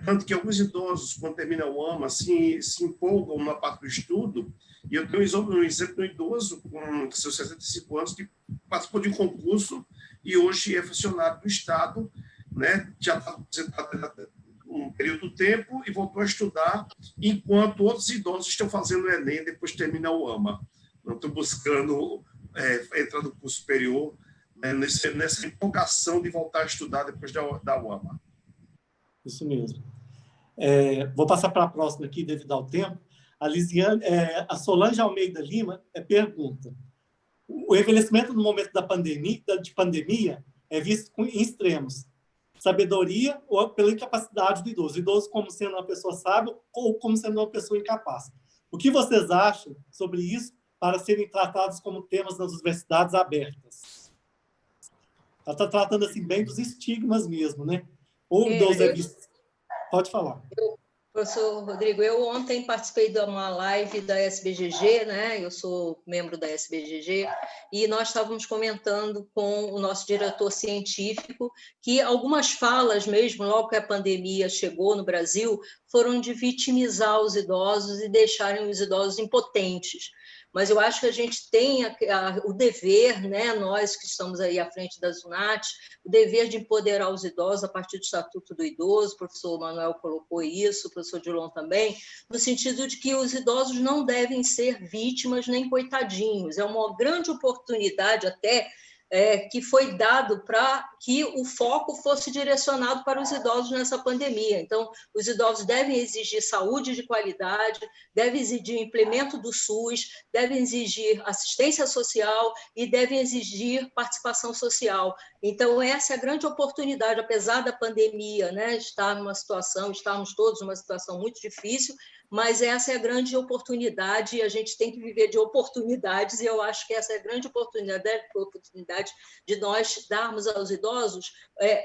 Tanto que alguns idosos, quando terminam o AMA, se empolgam na parte do estudo, e eu tenho um exemplo de um idoso com seus 65 anos que participou de um concurso e hoje é funcionário do Estado, né, já está aposentado um período do tempo e voltou a estudar, enquanto outros idosos estão fazendo o Enem depois de terminar o AMA. Não estou buscando entrar no curso superior, né, nessa empolgação de voltar a estudar depois da UAMA. Isso mesmo. Vou passar para a próxima aqui, devido ao tempo. A Solange Almeida Lima pergunta: o envelhecimento no momento de pandemia é visto em extremos: sabedoria ou pela incapacidade do idoso. O idoso como sendo uma pessoa sábia ou como sendo uma pessoa incapaz. O que vocês acham sobre isso para serem tratados como temas nas universidades abertas? Ela está tratando assim bem dos estigmas mesmo, né? Ou o idoso é visto... Pode falar. Professor Rodrigo, eu ontem participei de uma live da SBGG, né? Eu sou membro da SBGG, e nós estávamos comentando com o nosso diretor científico que algumas falas mesmo, logo que a pandemia chegou no Brasil, foram de vitimizar os idosos e deixarem os idosos impotentes. Mas eu acho que a gente tem o dever, né, nós que estamos aí à frente das UNAT, o dever de empoderar os idosos a partir do Estatuto do Idoso, o professor Manuel colocou isso, o professor Dilon também, no sentido de que os idosos não devem ser vítimas nem coitadinhos. É uma grande oportunidade até que foi dado para que o foco fosse direcionado para os idosos nessa pandemia. Então, os idosos devem exigir saúde de qualidade, devem exigir implemento do SUS, devem exigir assistência social e devem exigir participação social. Então, essa é a grande oportunidade, apesar da pandemia, né, estarmos todos numa situação muito difícil, mas essa é a grande oportunidade, e a gente tem que viver de oportunidades, e eu acho que essa é a grande oportunidade de nós darmos aos idosos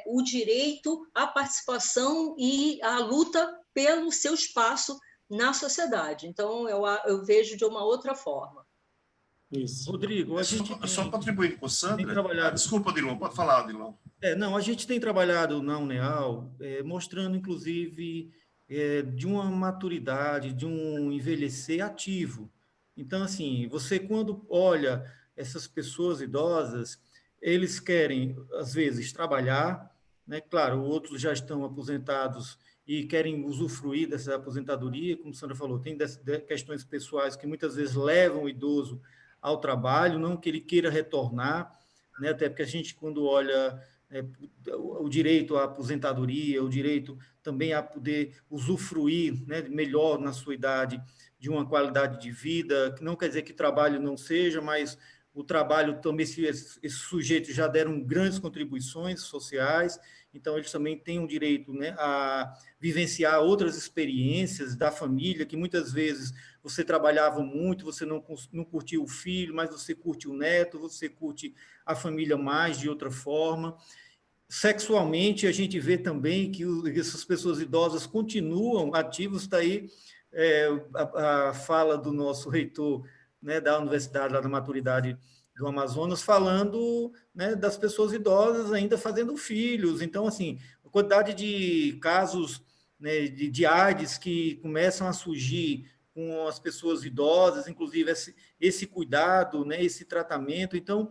o direito à participação e à luta pelo seu espaço na sociedade. Então, eu vejo de uma outra forma. Isso. Rodrigo, a gente só contribuindo com o Sandra. Trabalhado... Desculpa, Dilon, pode falar, Dilon. Não, a gente tem trabalhado na UNEAL, mostrando, inclusive, de uma maturidade, de um envelhecer ativo. Então, assim, você quando olha essas pessoas idosas, eles querem, às vezes, trabalhar, né? Claro, outros já estão aposentados e querem usufruir dessa aposentadoria, como a Sandra falou, tem questões pessoais que muitas vezes levam o idoso ao trabalho, não que ele queira retornar, né? Até porque a gente, quando olha o direito à aposentadoria, o direito também a poder usufruir, né, melhor na sua idade de uma qualidade de vida, que não quer dizer que trabalho não seja, mas o trabalho também, esses sujeitos já deram grandes contribuições sociais, então eles também têm um direito, né, a vivenciar outras experiências da família, que muitas vezes você trabalhava muito, você não curtia o filho, mas você curte o neto, você curte a família mais de outra forma. Sexualmente, a gente vê também que essas pessoas idosas continuam ativos, está aí a fala do nosso reitor, né, da Universidade lá da Maturidade do Amazonas, falando, né, das pessoas idosas ainda fazendo filhos. Então, assim, a quantidade de casos, né, de AIDS que começam a surgir com as pessoas idosas, inclusive esse cuidado, né, esse tratamento. Então,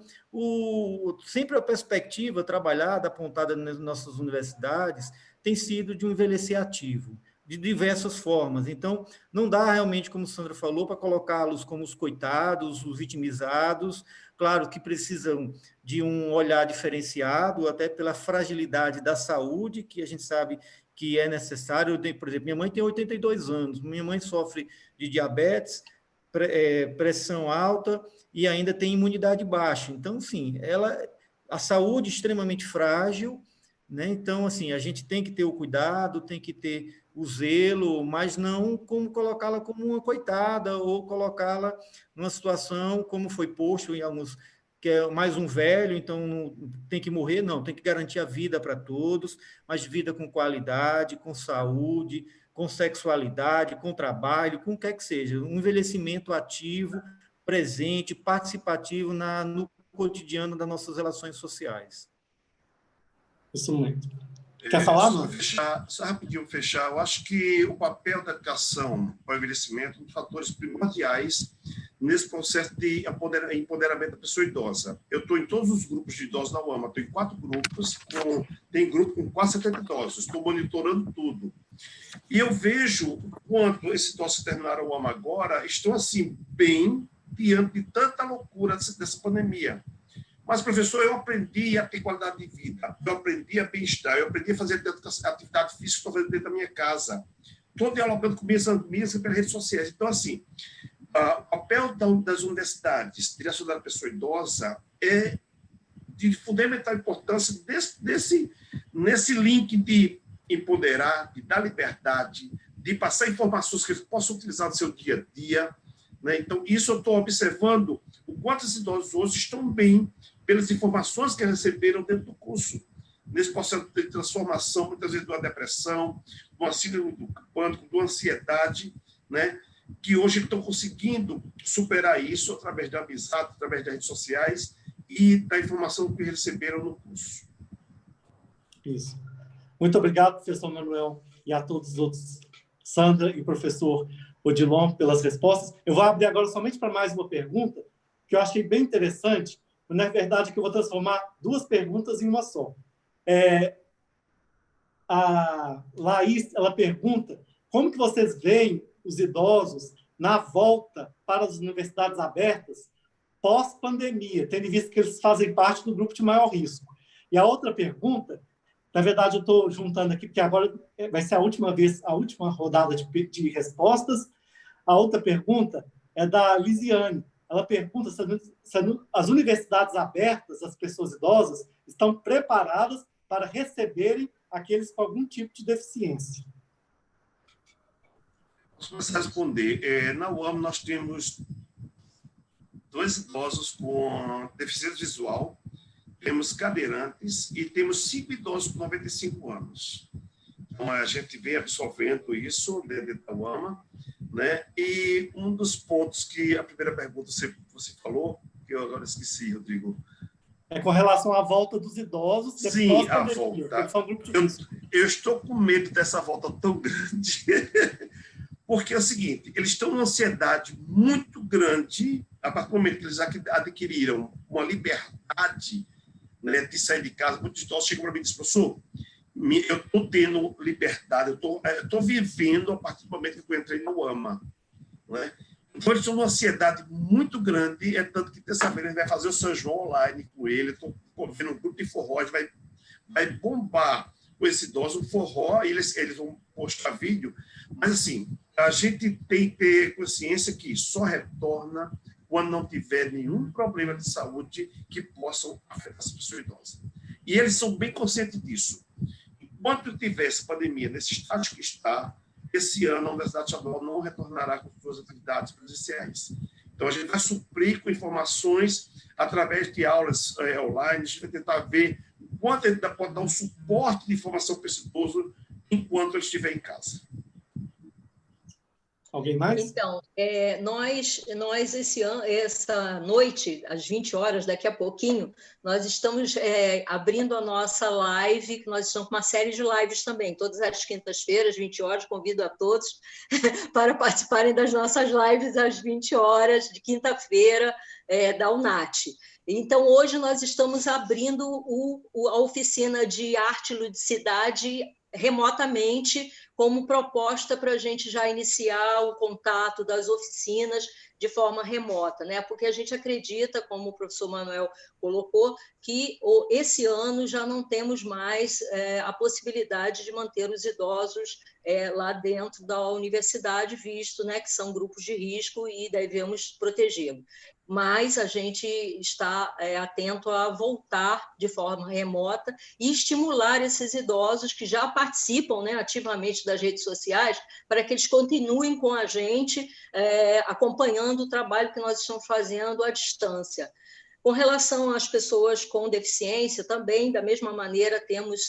sempre a perspectiva trabalhada, apontada nas nossas universidades, tem sido de um envelhecer ativo, de diversas formas. Então, não dá realmente, como a Sandra falou, para colocá-los como os coitados, os vitimizados. Claro que precisam de um olhar diferenciado, até pela fragilidade da saúde, que a gente sabe que é necessário. Por exemplo, minha mãe tem 82 anos, minha mãe sofre de diabetes, pressão alta e ainda tem imunidade baixa. Então, assim, a saúde extremamente frágil, né? Então, assim, a gente tem que ter o cuidado, tem que ter o zelo, mas não como colocá-la como uma coitada ou colocá-la numa situação como foi posto em alguns, que é mais um velho, então não, tem que morrer, não, tem que garantir a vida para todos, mas vida com qualidade, com saúde, com sexualidade, com trabalho, com o que é que seja, um envelhecimento ativo, presente, participativo no cotidiano das nossas relações sociais. Isso muito. Quer falar, mano? Só rapidinho fechar. Eu acho que o papel da educação para o envelhecimento é um dos fatores primordiais nesse processo de empoderamento da pessoa idosa. Eu estou em todos os grupos de idosos da UAMA, estou em 4 grupos, tem grupo com quase 70 idosos, estou monitorando tudo. E eu vejo quanto esses idosos que terminaram a UAMA agora estão assim, bem diante de tanta loucura dessa pandemia. Mas, professor, eu aprendi a ter qualidade de vida, eu aprendi a bem-estar, eu aprendi a fazer atividade física que estou fazendo dentro da minha casa. Estou dialogando com minhas amigas pelas redes sociais. Então, assim, o papel das universidades, direcionado à pessoa idosa, é de fundamental importância nesse link de empoderar, de dar liberdade, de passar informações que eles possam utilizar no seu dia a dia. Né? Então, isso eu estou observando o quanto os idosos hoje estão bem pelas informações que receberam dentro do curso, nesse processo de transformação, muitas vezes de uma depressão, de uma síndrome do pânico, de uma ansiedade, né? Que hoje estão conseguindo superar isso através da amizade, através das redes sociais e da informação que receberam no curso. Isso. Muito obrigado, professor Manuel, e a todos os outros, Sandra e professor Odilon, pelas respostas. Eu vou abrir agora somente para mais uma pergunta, que eu achei bem interessante. Na verdade, que eu vou transformar 2 perguntas em uma só. A Laís, ela pergunta como que vocês veem os idosos na volta para as universidades abertas pós-pandemia, tendo em vista que eles fazem parte do grupo de maior risco. E a outra pergunta, na verdade, eu estou juntando aqui, porque agora vai ser a última rodada de respostas. A outra pergunta é da Lisiane. Ela pergunta se as universidades abertas, as pessoas idosas, estão preparadas para receberem aqueles com algum tipo de deficiência. Posso começar a responder. Na UAM, nós temos 2 idosos com deficiência visual, temos cadeirantes e temos 5 idosos com 95 anos. Então, a gente vem absorvendo isso dentro da UAMA, né? E um dos pontos que a primeira pergunta você falou, que eu agora esqueci, Rodrigo. É com relação à volta dos idosos. Sim, a volta. Eu estou com medo dessa volta tão grande, porque é o seguinte, eles estão numa ansiedade muito grande, a partir do momento que eles adquiriram uma liberdade, né, de sair de casa. Muitos idosos chegam para mim e dizem, professor, eu estou tendo liberdade, eu estou vivendo a partir do momento que eu entrei na UAMA. Né? Então, eles estão numa ansiedade muito grande, é tanto que terça-feira a gente vai fazer o São João online com ele. Estou vendo um grupo de forró, vai bombar com esse idoso, o forró, eles vão postar vídeo, mas assim, a gente tem que ter consciência que só retorna quando não tiver nenhum problema de saúde que possam afetar as pessoas idosas. E eles são bem conscientes disso. Enquanto tiver essa pandemia nesse estágio que está, esse ano a Universidade Estadual não retornará com suas atividades presenciais. Então, a gente vai suprir com informações através de aulas online, a gente vai tentar ver o quanto a gente pode dar um suporte de informação para esse idoso enquanto ele estiver em casa. Alguém mais? Então, nós essa noite, às 20 horas, daqui a pouquinho, nós estamos abrindo a nossa live, que nós estamos com uma série de lives também, todas as quintas-feiras, 20 horas, convido a todos para participarem das nossas lives às 20 horas, de quinta-feira, da UNAT. Então, hoje nós estamos abrindo a oficina de arte e ludicidade remotamente, como proposta para a gente já iniciar o contato das oficinas de forma remota, né? Porque a gente acredita, como o professor Manuel colocou, que esse ano já não temos mais a possibilidade de manter os idosos lá dentro da universidade, visto, né, que são grupos de risco e devemos protegê-los. Mas a gente está atento a voltar de forma remota e estimular esses idosos que já participam, né, ativamente das redes sociais, para que eles continuem com a gente, acompanhando o trabalho que nós estamos fazendo à distância. Com relação às pessoas com deficiência, também, da mesma maneira, temos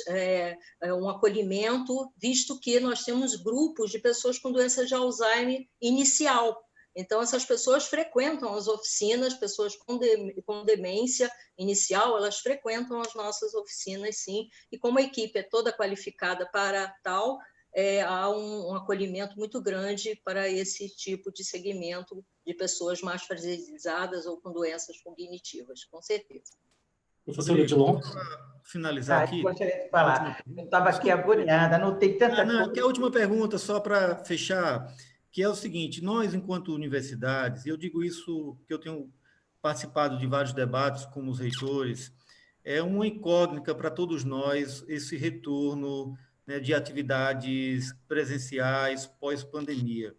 um acolhimento, visto que nós temos grupos de pessoas com doença de Alzheimer inicial. Então, essas pessoas frequentam as oficinas, pessoas com demência inicial, elas frequentam as nossas oficinas, sim, e como a equipe é toda qualificada para tal, há um acolhimento muito grande para esse tipo de segmento de pessoas mais fragilizadas ou com doenças cognitivas, com certeza. Professor Odilon? Finalizar aqui. Eu gostaria de falar. Eu estava aqui agoniada, anotei tanta coisa. Que a última pergunta, só para fechar, que é o seguinte: nós, enquanto universidades, e eu digo isso que eu tenho participado de vários debates com os reitores, é uma incógnita para todos nós esse retorno, né, de atividades presenciais pós-pandemia.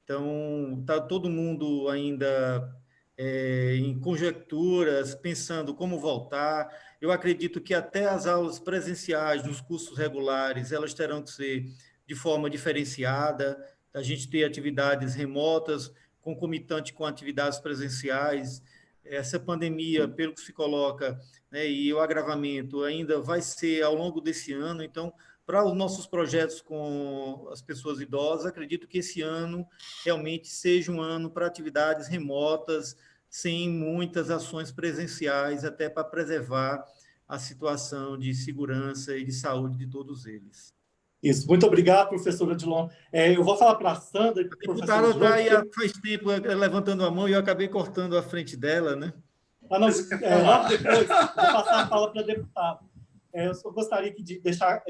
Então, está todo mundo ainda em conjecturas, pensando como voltar. Eu acredito que até as aulas presenciais dos cursos regulares, elas terão que ser de forma diferenciada, a gente ter atividades remotas, concomitante com atividades presenciais. Essa pandemia, pelo que se coloca, né, e o agravamento ainda vai ser ao longo desse ano. Então, para os nossos projetos com as pessoas idosas, acredito que esse ano realmente seja um ano para atividades remotas, sem muitas ações presenciais, até para preservar a situação de segurança e de saúde de todos eles. Isso, muito obrigado, professor Odilon. Eu vou falar para a Sandra. A deputada está aí há faz tempo levantando a mão e eu acabei cortando a frente dela, né? Logo depois, vou passar a fala para a deputada. Eu só gostaria de deixar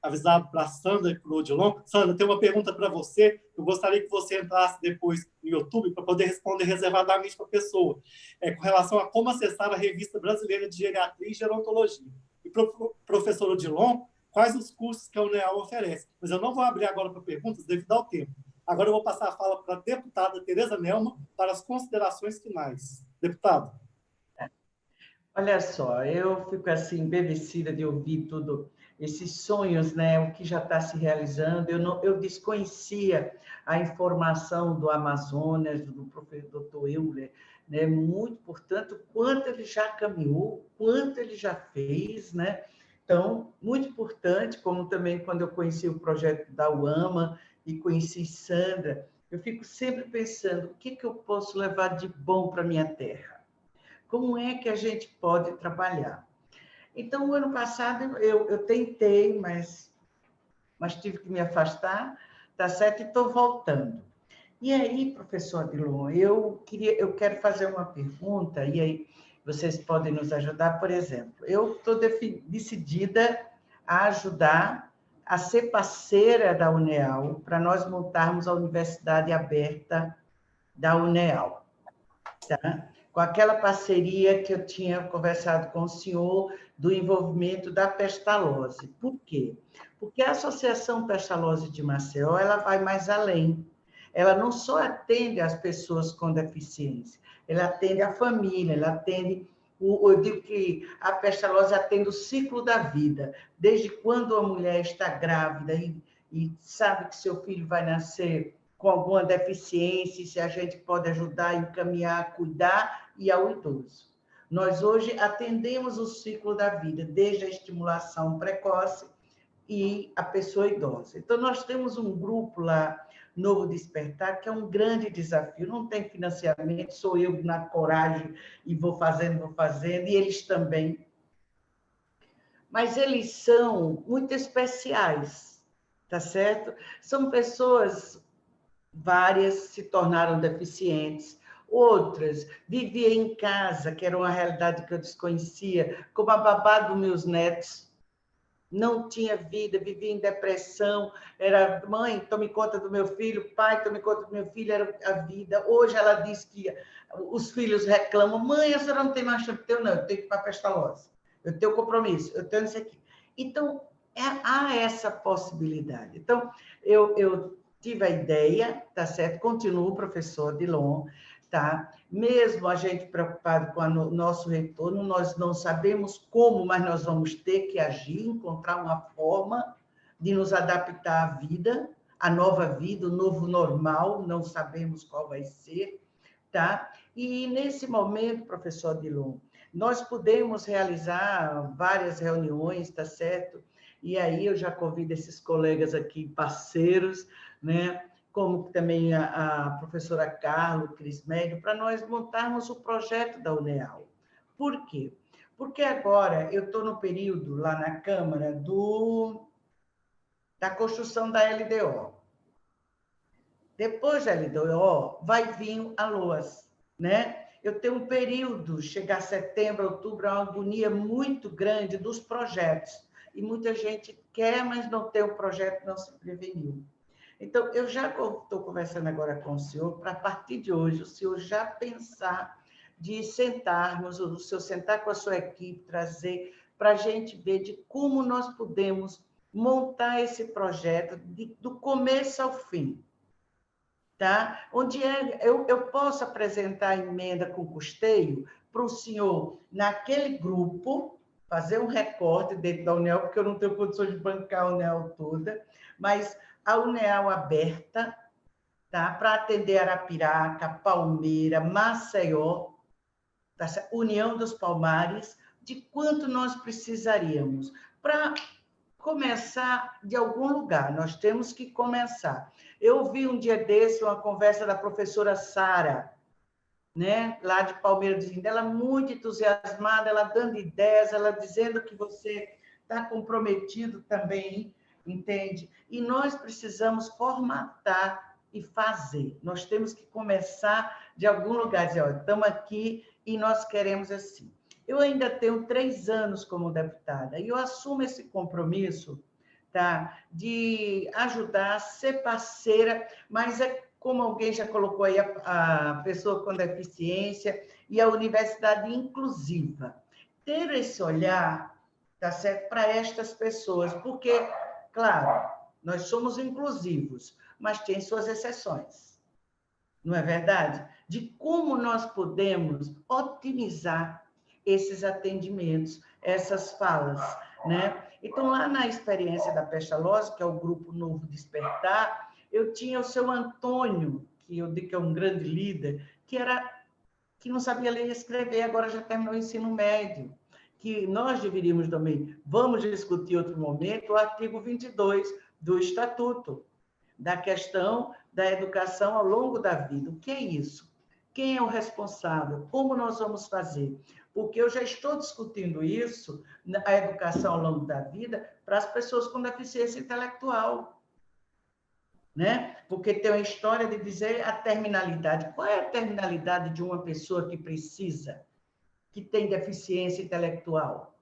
avisado para a Sandra e para o Odilon. Sandra, tem uma pergunta para você. Eu gostaria que você entrasse depois no YouTube para poder responder reservadamente para a pessoa, com relação a como acessar a Revista Brasileira de Geriatria e Gerontologia. E para o professor Odilon, quais os cursos que a UNEAL oferece. Mas eu não vou abrir agora para perguntas devido ao tempo. Agora eu vou passar a fala para a deputada Tereza Nelma para as considerações finais. Deputada. Olha só, eu fico assim, embevecida de ouvir tudo, esses sonhos, né, o que já está se realizando. Eu desconhecia a informação do Amazonas, do professor Dr. Euler, né, muito, portanto, quanto ele já caminhou, quanto ele já fez, né? Então, muito importante, como também quando eu conheci o projeto da UAMA e conheci Sandra, eu fico sempre pensando, o que eu posso levar de bom para a minha terra? Como é que a gente pode trabalhar? Então, o ano passado, eu tentei, mas tive que me afastar, tá certo? E estou voltando. E aí, professor Odilon, eu quero fazer uma pergunta, e aí vocês podem nos ajudar. Por exemplo, eu estou decidida a ajudar a ser parceira da UNEAL para nós montarmos a Universidade Aberta da UNEAL, tá? Com aquela parceria que eu tinha conversado com o senhor do envolvimento da pestalose. Por quê? Porque a Associação Pestalose de Maceió, ela vai mais além. Ela não só atende as pessoas com deficiência, ela atende a família, ela atende, eu digo que a pestalose atende o ciclo da vida, desde quando a mulher está grávida e sabe que seu filho vai nascer com alguma deficiência, se a gente pode ajudar, encaminhar, cuidar, e ao idoso. Nós hoje atendemos o ciclo da vida, desde a estimulação precoce e a pessoa idosa. Então, nós temos um grupo lá, Novo Despertar, que é um grande desafio. Não tem financiamento, sou eu na coragem e vou fazendo, e eles também. Mas eles são muito especiais, tá certo? São pessoas, várias se tornaram deficientes, outras viviam em casa, que era uma realidade que eu desconhecia, como a babá dos meus netos. Não tinha vida, vivia em depressão, era mãe, tome conta do meu filho, pai, tome conta do meu filho, era a vida. Hoje ela diz que os filhos reclamam, mãe, a senhora não tem mais tempo teu, não, eu tenho que ir para a pestalose, eu tenho compromisso, eu tenho isso aqui. Então, há essa possibilidade. Então, eu tive a ideia, tá certo? Continuo professor Adilon, tá? Mesmo a gente preocupado com o nosso retorno, nós não sabemos como, mas nós vamos ter que agir, encontrar uma forma de nos adaptar à vida, à nova vida, o novo normal, não sabemos qual vai ser, tá? E nesse momento, professor Adilon, nós podemos realizar várias reuniões, tá certo? E aí eu já convido esses colegas aqui, parceiros, né? Como também a professora Carla, Cris Médio, para nós montarmos o projeto da UNEAL. Por quê? Porque agora eu estou no período lá na Câmara da construção da LDO. Depois da LDO, vai vir a LOAS, né? Eu tenho um período, chegar setembro, outubro, é uma agonia muito grande dos projetos. E muita gente quer, mas não tem o projeto, não se preveniu. Então, eu já estou conversando agora com o senhor, para a partir de hoje, o senhor já pensar de sentarmos, o senhor sentar com a sua equipe, trazer para a gente ver de como nós podemos montar esse projeto do começo ao fim. Tá? Onde eu posso apresentar a emenda com custeio para o senhor, naquele grupo, fazer um recorte dentro da UNEAL, porque eu não tenho condições de bancar a UNEAL toda, mas a UNEAL aberta, tá? Para atender Arapiraca, Palmeira, Maceió, tá? União dos Palmares, de quanto nós precisaríamos para começar de algum lugar. Nós temos que começar. Eu ouvi um dia desse uma conversa da professora Sara, né, lá de Palmeiras, ela muito entusiasmada, ela dando ideias, ela dizendo que você está comprometido também, entende? E nós precisamos formatar e fazer. Nós temos que começar de algum lugar, dizer, olha, estamos aqui e nós queremos assim. Eu ainda tenho 3 anos como deputada e eu assumo esse compromisso, tá, de ajudar, ser parceira, mas é como alguém já colocou aí, a pessoa com deficiência e a universidade inclusiva. Ter esse olhar, tá certo, para estas pessoas, porque, claro, nós somos inclusivos, mas tem suas exceções, não é verdade? De como nós podemos otimizar esses atendimentos, essas falas, né? Então, lá na experiência da pestalose, que é o Grupo Novo Despertar, eu tinha o seu Antônio, que eu digo que é um grande líder, que não sabia ler e escrever, agora já terminou o ensino médio, que nós deveríamos também, vamos discutir outro momento, o artigo 22 do Estatuto, da questão da educação ao longo da vida. O que é isso? Quem é o responsável? Como nós vamos fazer? Porque eu já estou discutindo isso, a educação ao longo da vida, para as pessoas com deficiência intelectual, né? Porque tem uma história de dizer a terminalidade. Qual é a terminalidade de uma pessoa que precisa, que tem deficiência intelectual?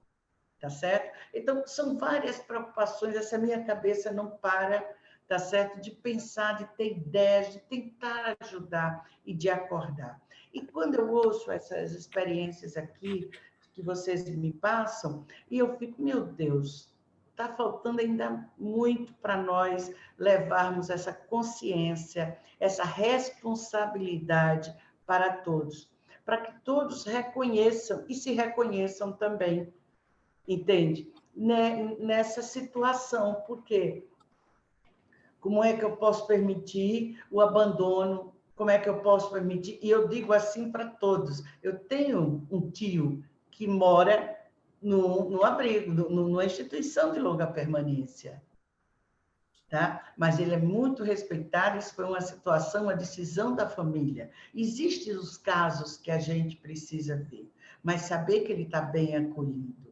Tá certo? Então, são várias preocupações, essa minha cabeça não para, tá certo? De pensar, de ter ideias, de tentar ajudar e de acordar. E quando eu ouço essas experiências aqui, que vocês me passam, e eu fico, meu Deus, está faltando ainda muito para nós levarmos essa consciência, essa responsabilidade para todos, para que todos reconheçam e se reconheçam também, entende? Nessa situação, porque como é que eu posso permitir o abandono? Como é que eu posso permitir? E eu digo assim para todos, eu tenho um tio que mora no abrigo, numa instituição de longa permanência, tá? Mas ele é muito respeitado, isso foi uma situação, uma decisão da família. Existem os casos que a gente precisa ver, mas saber que ele está bem acolhido.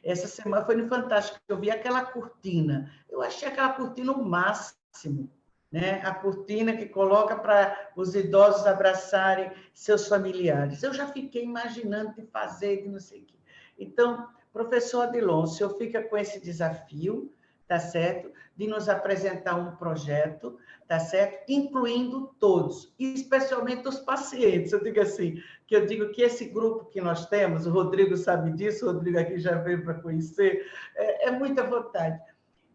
Essa semana foi no Fantástico, eu vi aquela cortina, eu achei aquela cortina o máximo, né? A cortina que coloca para os idosos abraçarem seus familiares. Eu já fiquei imaginando de fazer, de não sei o quê. Então, professor Odilon, o senhor fica com esse desafio, tá certo? De nos apresentar um projeto, tá certo? Incluindo todos, especialmente os pacientes. Eu digo assim, que eu digo que esse grupo que nós temos, o Rodrigo sabe disso, o Rodrigo aqui já veio para conhecer, é muita vontade.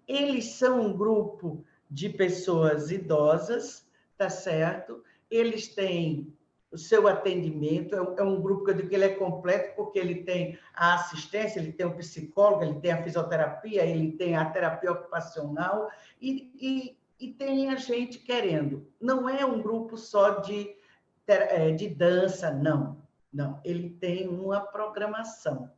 Eles são um grupo de pessoas idosas, tá certo? Eles têm o seu atendimento, é um grupo que eu digo que ele é completo, porque ele tem a assistência, ele tem o psicólogo, ele tem a fisioterapia, ele tem a terapia ocupacional e tem a gente querendo. Não é um grupo só de dança, não. Não, ele tem uma programação,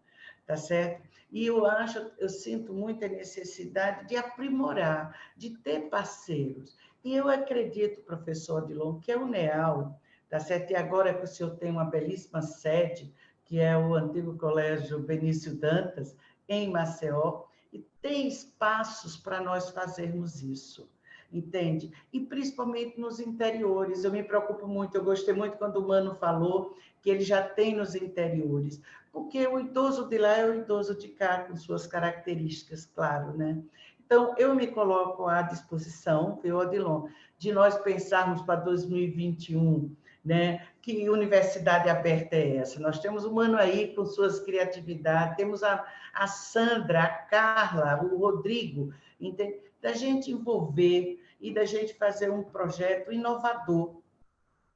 tá certo? E eu sinto muita necessidade de aprimorar, de ter parceiros. E eu acredito, professor Odilon, que a UNEAL, tá certo? E agora que o senhor tem uma belíssima sede, que é o antigo Colégio Benício Dantas, em Maceió, e tem espaços para nós fazermos isso, entende? E principalmente nos interiores, eu me preocupo muito, eu gostei muito quando o Mano falou que ele já tem nos interiores, porque o idoso de lá é o idoso de cá, com suas características, claro, né? Então, eu me coloco à disposição, viu, Odilon, de nós pensarmos para 2021, né? Que universidade aberta é essa? Nós temos o Mano aí com suas criatividades, temos a Sandra, a Carla, o Rodrigo, entende? Da gente envolver e da gente fazer um projeto inovador,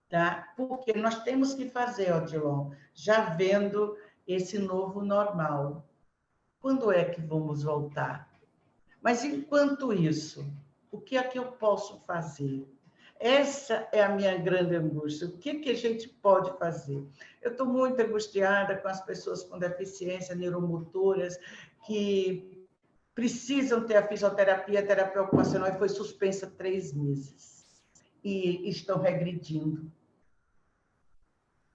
tá? Porque nós temos que fazer, Odilon, já vendo esse novo normal. Quando é que vamos voltar? Mas, enquanto isso, o que é que eu posso fazer? Essa é a minha grande angústia. O que a gente pode fazer? Eu estou muito angustiada com as pessoas com deficiência neuromotoras que precisam ter a fisioterapia, a terapia ocupacional, e foi suspensa 3 meses. E estão regredindo.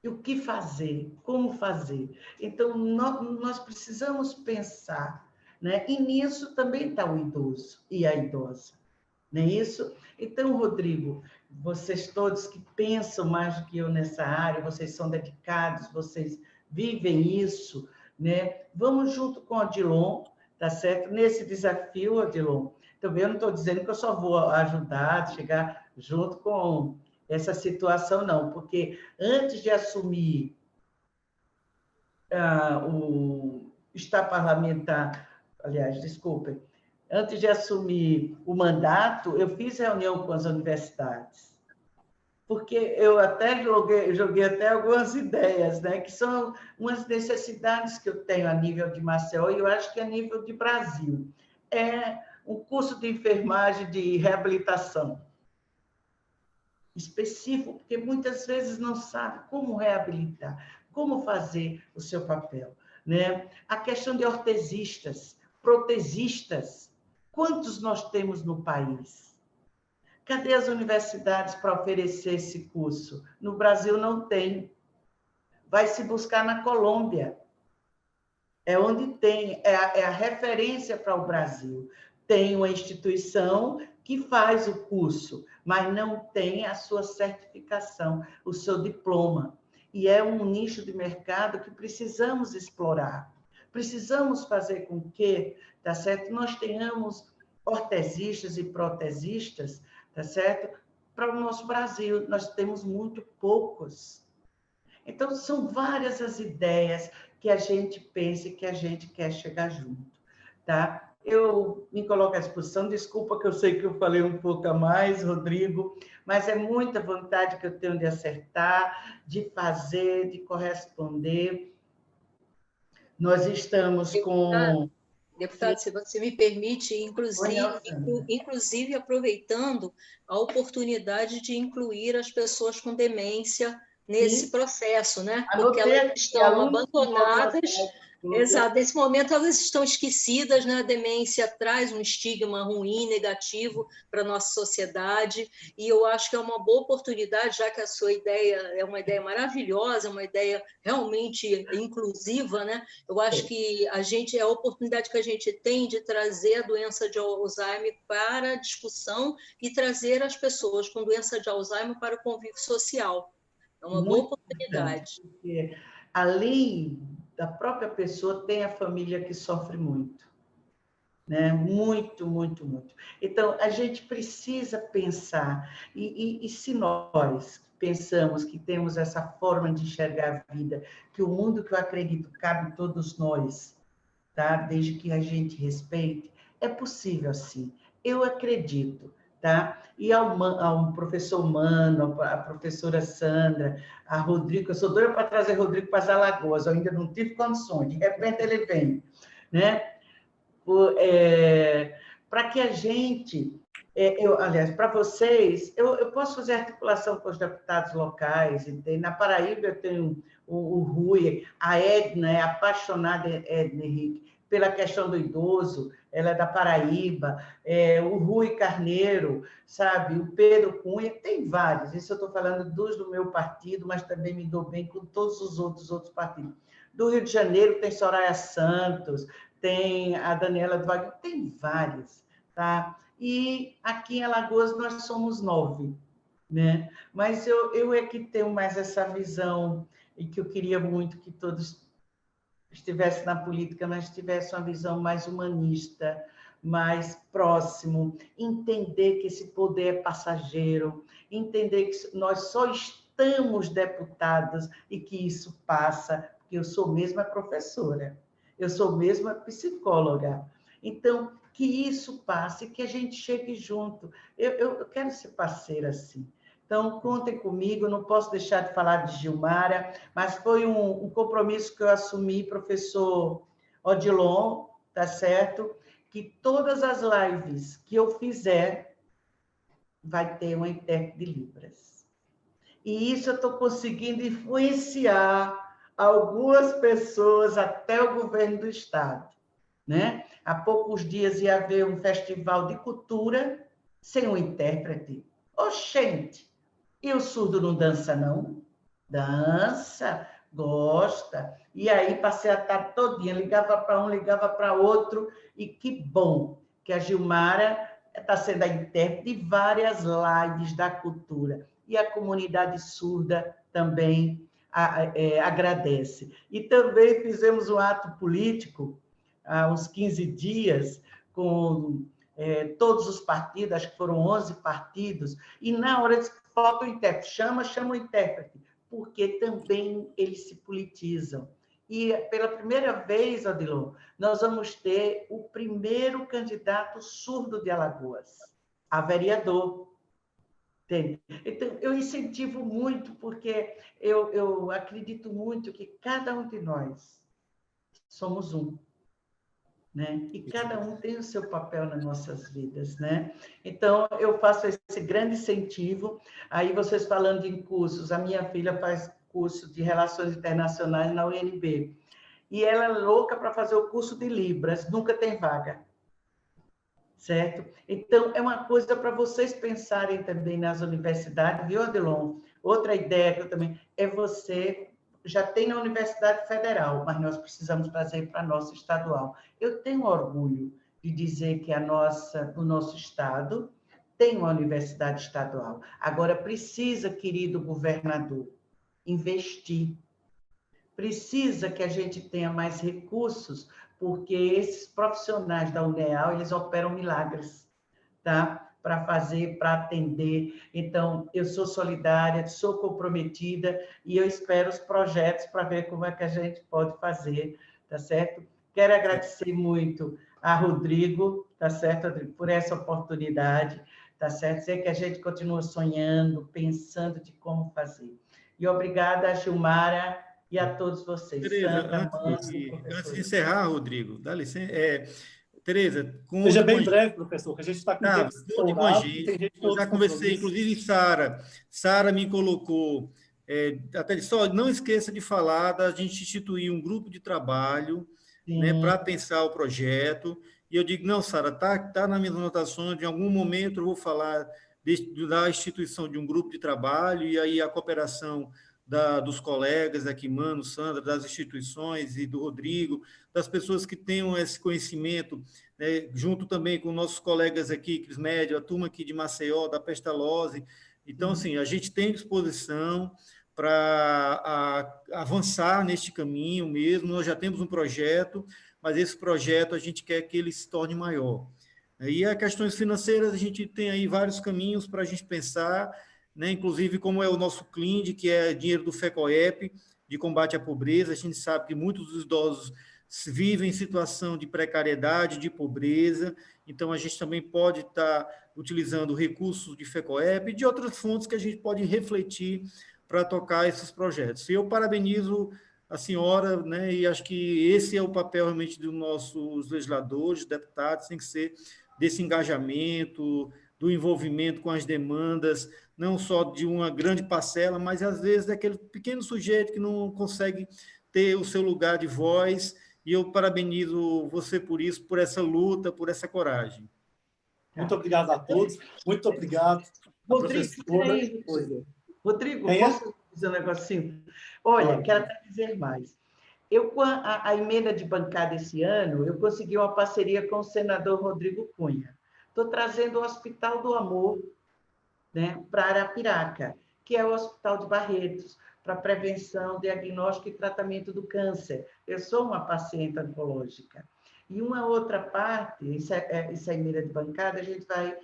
E o que fazer? Como fazer? Então, nós precisamos pensar, né? E nisso também está o idoso e a idosa, não é isso? Então, Rodrigo, vocês todos que pensam mais do que eu nessa área, vocês são dedicados, vocês vivem isso, né? Vamos junto com o Odilon, tá certo? Nesse desafio, Odilon, também eu não estou dizendo que eu só vou ajudar, chegar junto com essa situação, não, porque antes de assumir o estar parlamentar, aliás, desculpem, antes de assumir o mandato, eu fiz reunião com as universidades, porque eu até joguei até algumas ideias, né, que são umas necessidades que eu tenho a nível de Maceió e eu acho que a nível de Brasil. É um curso de enfermagem de reabilitação específico, porque muitas vezes não sabe como reabilitar, como fazer o seu papel, né? A questão de ortesistas, protesistas, quantos nós temos no país? Cadê as universidades para oferecer esse curso? No Brasil não tem. Vai se buscar na Colômbia. É onde tem, é a referência para o Brasil. Tem uma instituição que faz o curso, mas não tem a sua certificação, o seu diploma. E é um nicho de mercado que precisamos explorar. Precisamos fazer com que, tá certo, nós tenhamos ortesistas e protesistas, tá certo? Para o nosso Brasil, nós temos muito poucos. Então, são várias as ideias que a gente pensa e que a gente quer chegar junto, tá? Eu me coloco à disposição, desculpa que eu sei que eu falei um pouco a mais, Rodrigo, mas é muita vontade que eu tenho de acertar, de fazer, de corresponder. Nós estamos com... Deputado, se você me permite, inclusive aproveitando a oportunidade de incluir as pessoas com demência nesse processo, né? Porque elas estão abandonadas. Exato, nesse momento elas estão esquecidas, né? A demência traz um estigma ruim, negativo para a nossa sociedade, e eu acho que é uma boa oportunidade, já que a sua ideia é uma ideia maravilhosa, uma ideia realmente inclusiva, né? Eu acho que é a oportunidade que a gente tem de trazer a doença de Alzheimer para a discussão e trazer as pessoas com doença de Alzheimer para o convívio social. É uma boa oportunidade. Porque, além da própria pessoa, tem a família que sofre muito, né? Muito, muito, muito. Então, a gente precisa pensar, e se nós pensamos que temos essa forma de enxergar a vida, que o mundo que eu acredito cabe todos nós, tá? Desde que a gente respeite, é possível sim. Eu acredito. Tá? E ao professor Mano, a professora Sandra, a Rodrigo, eu sou doida para trazer Rodrigo para as Alagoas, eu ainda não tive condições, de repente ele vem, né? Para que a gente, aliás, para vocês, eu posso fazer articulação com os deputados locais, entende? Na Paraíba eu tenho o Rui, a Edna é apaixonada, Edna Henrique, pela questão do idoso, ela é da Paraíba, o Rui Carneiro, sabe, o Pedro Cunha, tem vários, isso eu estou falando dos do meu partido, mas também me dou bem com todos os outros partidos. Do Rio de Janeiro tem Soraya Santos, tem a Daniela do Wagner, tem vários, tá? E aqui em Alagoas nós somos 9, né? Mas eu é que tenho mais essa visão e que eu queria muito que todos estivesse na política, mas tivesse uma visão mais humanista, mais próximo, entender que esse poder é passageiro, entender que nós só estamos deputados e que isso passa, porque eu sou mesma professora, eu sou mesma psicóloga. Então, que isso passe, que a gente chegue junto. Eu quero ser parceira assim. Então, contem comigo, não posso deixar de falar de Gilmara, mas foi um compromisso que eu assumi, professor Odilon, tá certo? Que todas as lives que eu fizer, vai ter uma intérprete de Libras. E isso eu estou conseguindo influenciar algumas pessoas até o governo do Estado, né? Há poucos dias ia haver um festival de cultura sem um intérprete. Oxente! E o surdo não dança, não? Dança, gosta. E aí passei a tarde todinha, ligava para um, ligava para outro, e que bom que a Gilmara está sendo a intérprete de várias lives da cultura. E a comunidade surda também agradece. E também fizemos um ato político, há uns 15 dias, com todos os partidos, acho que foram 11 partidos, e na hora de falta o intérprete, chama o intérprete, porque também eles se politizam. E pela primeira vez, Odilon, nós vamos ter o primeiro candidato surdo de Alagoas, a vereador. Entende? Então, eu incentivo muito, porque eu acredito muito que cada um de nós somos um. Né? E cada um tem o seu papel nas nossas vidas, né? Então, eu faço esse grande incentivo. Aí, vocês falando em cursos, a minha filha faz curso de Relações Internacionais na UNB, e ela é louca para fazer o curso de Libras, nunca tem vaga, certo? Então, é uma coisa para vocês pensarem também nas universidades, viu, Odilon? Outra ideia que eu também, é você... Já tem na Universidade Federal, mas nós precisamos trazer para a nossa estadual. Eu tenho orgulho de dizer que o nosso estado tem uma universidade estadual. Agora, precisa, querido governador, investir. precisa que a gente tenha mais recursos, porque esses profissionais da UNEAL, eles operam milagres, tá? Para fazer, para atender. Então, eu sou solidária, sou comprometida e eu espero os projetos para ver como é que a gente pode fazer, tá certo? Quero agradecer muito a Rodrigo, tá certo, Rodrigo, por essa oportunidade, tá certo? Sei que a gente continua sonhando, pensando de como fazer. E obrigada a Gilmara e a todos vocês. Tereza, Sandra, antes de encerrar, Rodrigo, dá licença. Tereza, Seja bem breve, professor, que a gente está com o tempo conte com a gente. Eu já conversei, inclusive, Sara. Sara me colocou, até disse, não esqueça de falar da gente instituir um grupo de trabalho, né, para pensar o projeto. E eu digo, não, Sara, tá nas minhas anotações, de algum momento eu vou falar da instituição de um grupo de trabalho, e aí a cooperação dos colegas aqui, Mano, Sandra, das instituições e do Rodrigo, das pessoas que tenham esse conhecimento, né, junto também com nossos colegas aqui, Cris Médio, a turma aqui de Maceió, da Pestalozzi. Então, assim, a gente tem disposição para avançar neste caminho mesmo. Nós já temos um projeto, mas esse projeto a gente quer que ele se torne maior. E as questões financeiras, a gente tem aí vários caminhos para a gente pensar, né? Inclusive como é o nosso CLIND, que é dinheiro do FECOEP, de combate à pobreza. A gente sabe que muitos dos idosos vivem em situação de precariedade, de pobreza, então a gente também pode estar utilizando recursos de FECOEP e de outras fontes que a gente pode refletir para tocar esses projetos. E eu parabenizo a senhora, né, e acho que esse é o papel realmente dos nossos legisladores, deputados, tem que ser desse engajamento, do envolvimento com as demandas, não só de uma grande parcela, mas às vezes daquele pequeno sujeito que não consegue ter o seu lugar de voz, e eu parabenizo você por isso, por essa luta, por essa coragem. Muito obrigado a todos, muito obrigado, Rodrigo, posso dizer um negocinho? Olha, quero até dizer mais. Eu, com a emenda de bancada esse ano, eu consegui uma parceria com o senador Rodrigo Cunha. Estou trazendo o Hospital do Amor, né, para Arapiraca, que é o Hospital de Barretos, para prevenção, diagnóstico e tratamento do câncer. Eu sou uma paciente oncológica. E uma outra parte, essa emenda de bancada, a gente vai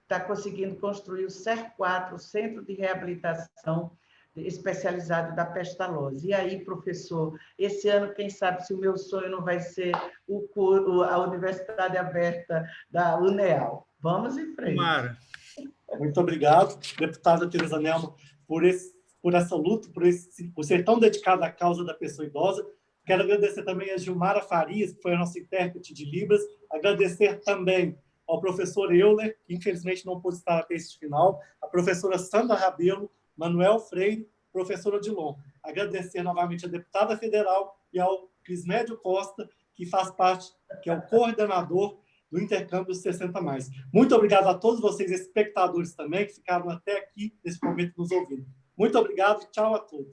estar conseguindo construir o CER4, o Centro de Reabilitação Especializado da Pestalozzi. E aí, professor, esse ano, quem sabe se o meu sonho não vai ser a Universidade Aberta da UNEAL. Vamos em frente. Mara. Muito obrigado, deputada Tereza Nelma, por essa luta, por ser tão dedicada à causa da pessoa idosa. Quero agradecer também a Gilmara Farias, que foi a nossa intérprete de Libras. Agradecer também ao professor Euler, que infelizmente não pôde estar até este final, a professora Sandra Rabelo, Manuel Freire, professora Odilon. Agradecer novamente à deputada federal e ao Crismédio Costa, que faz parte, que é o coordenador do Intercâmbio 60+. Muito obrigado a todos vocês, espectadores também, que ficaram até aqui, nesse momento, nos ouvindo. Muito obrigado e tchau a todos.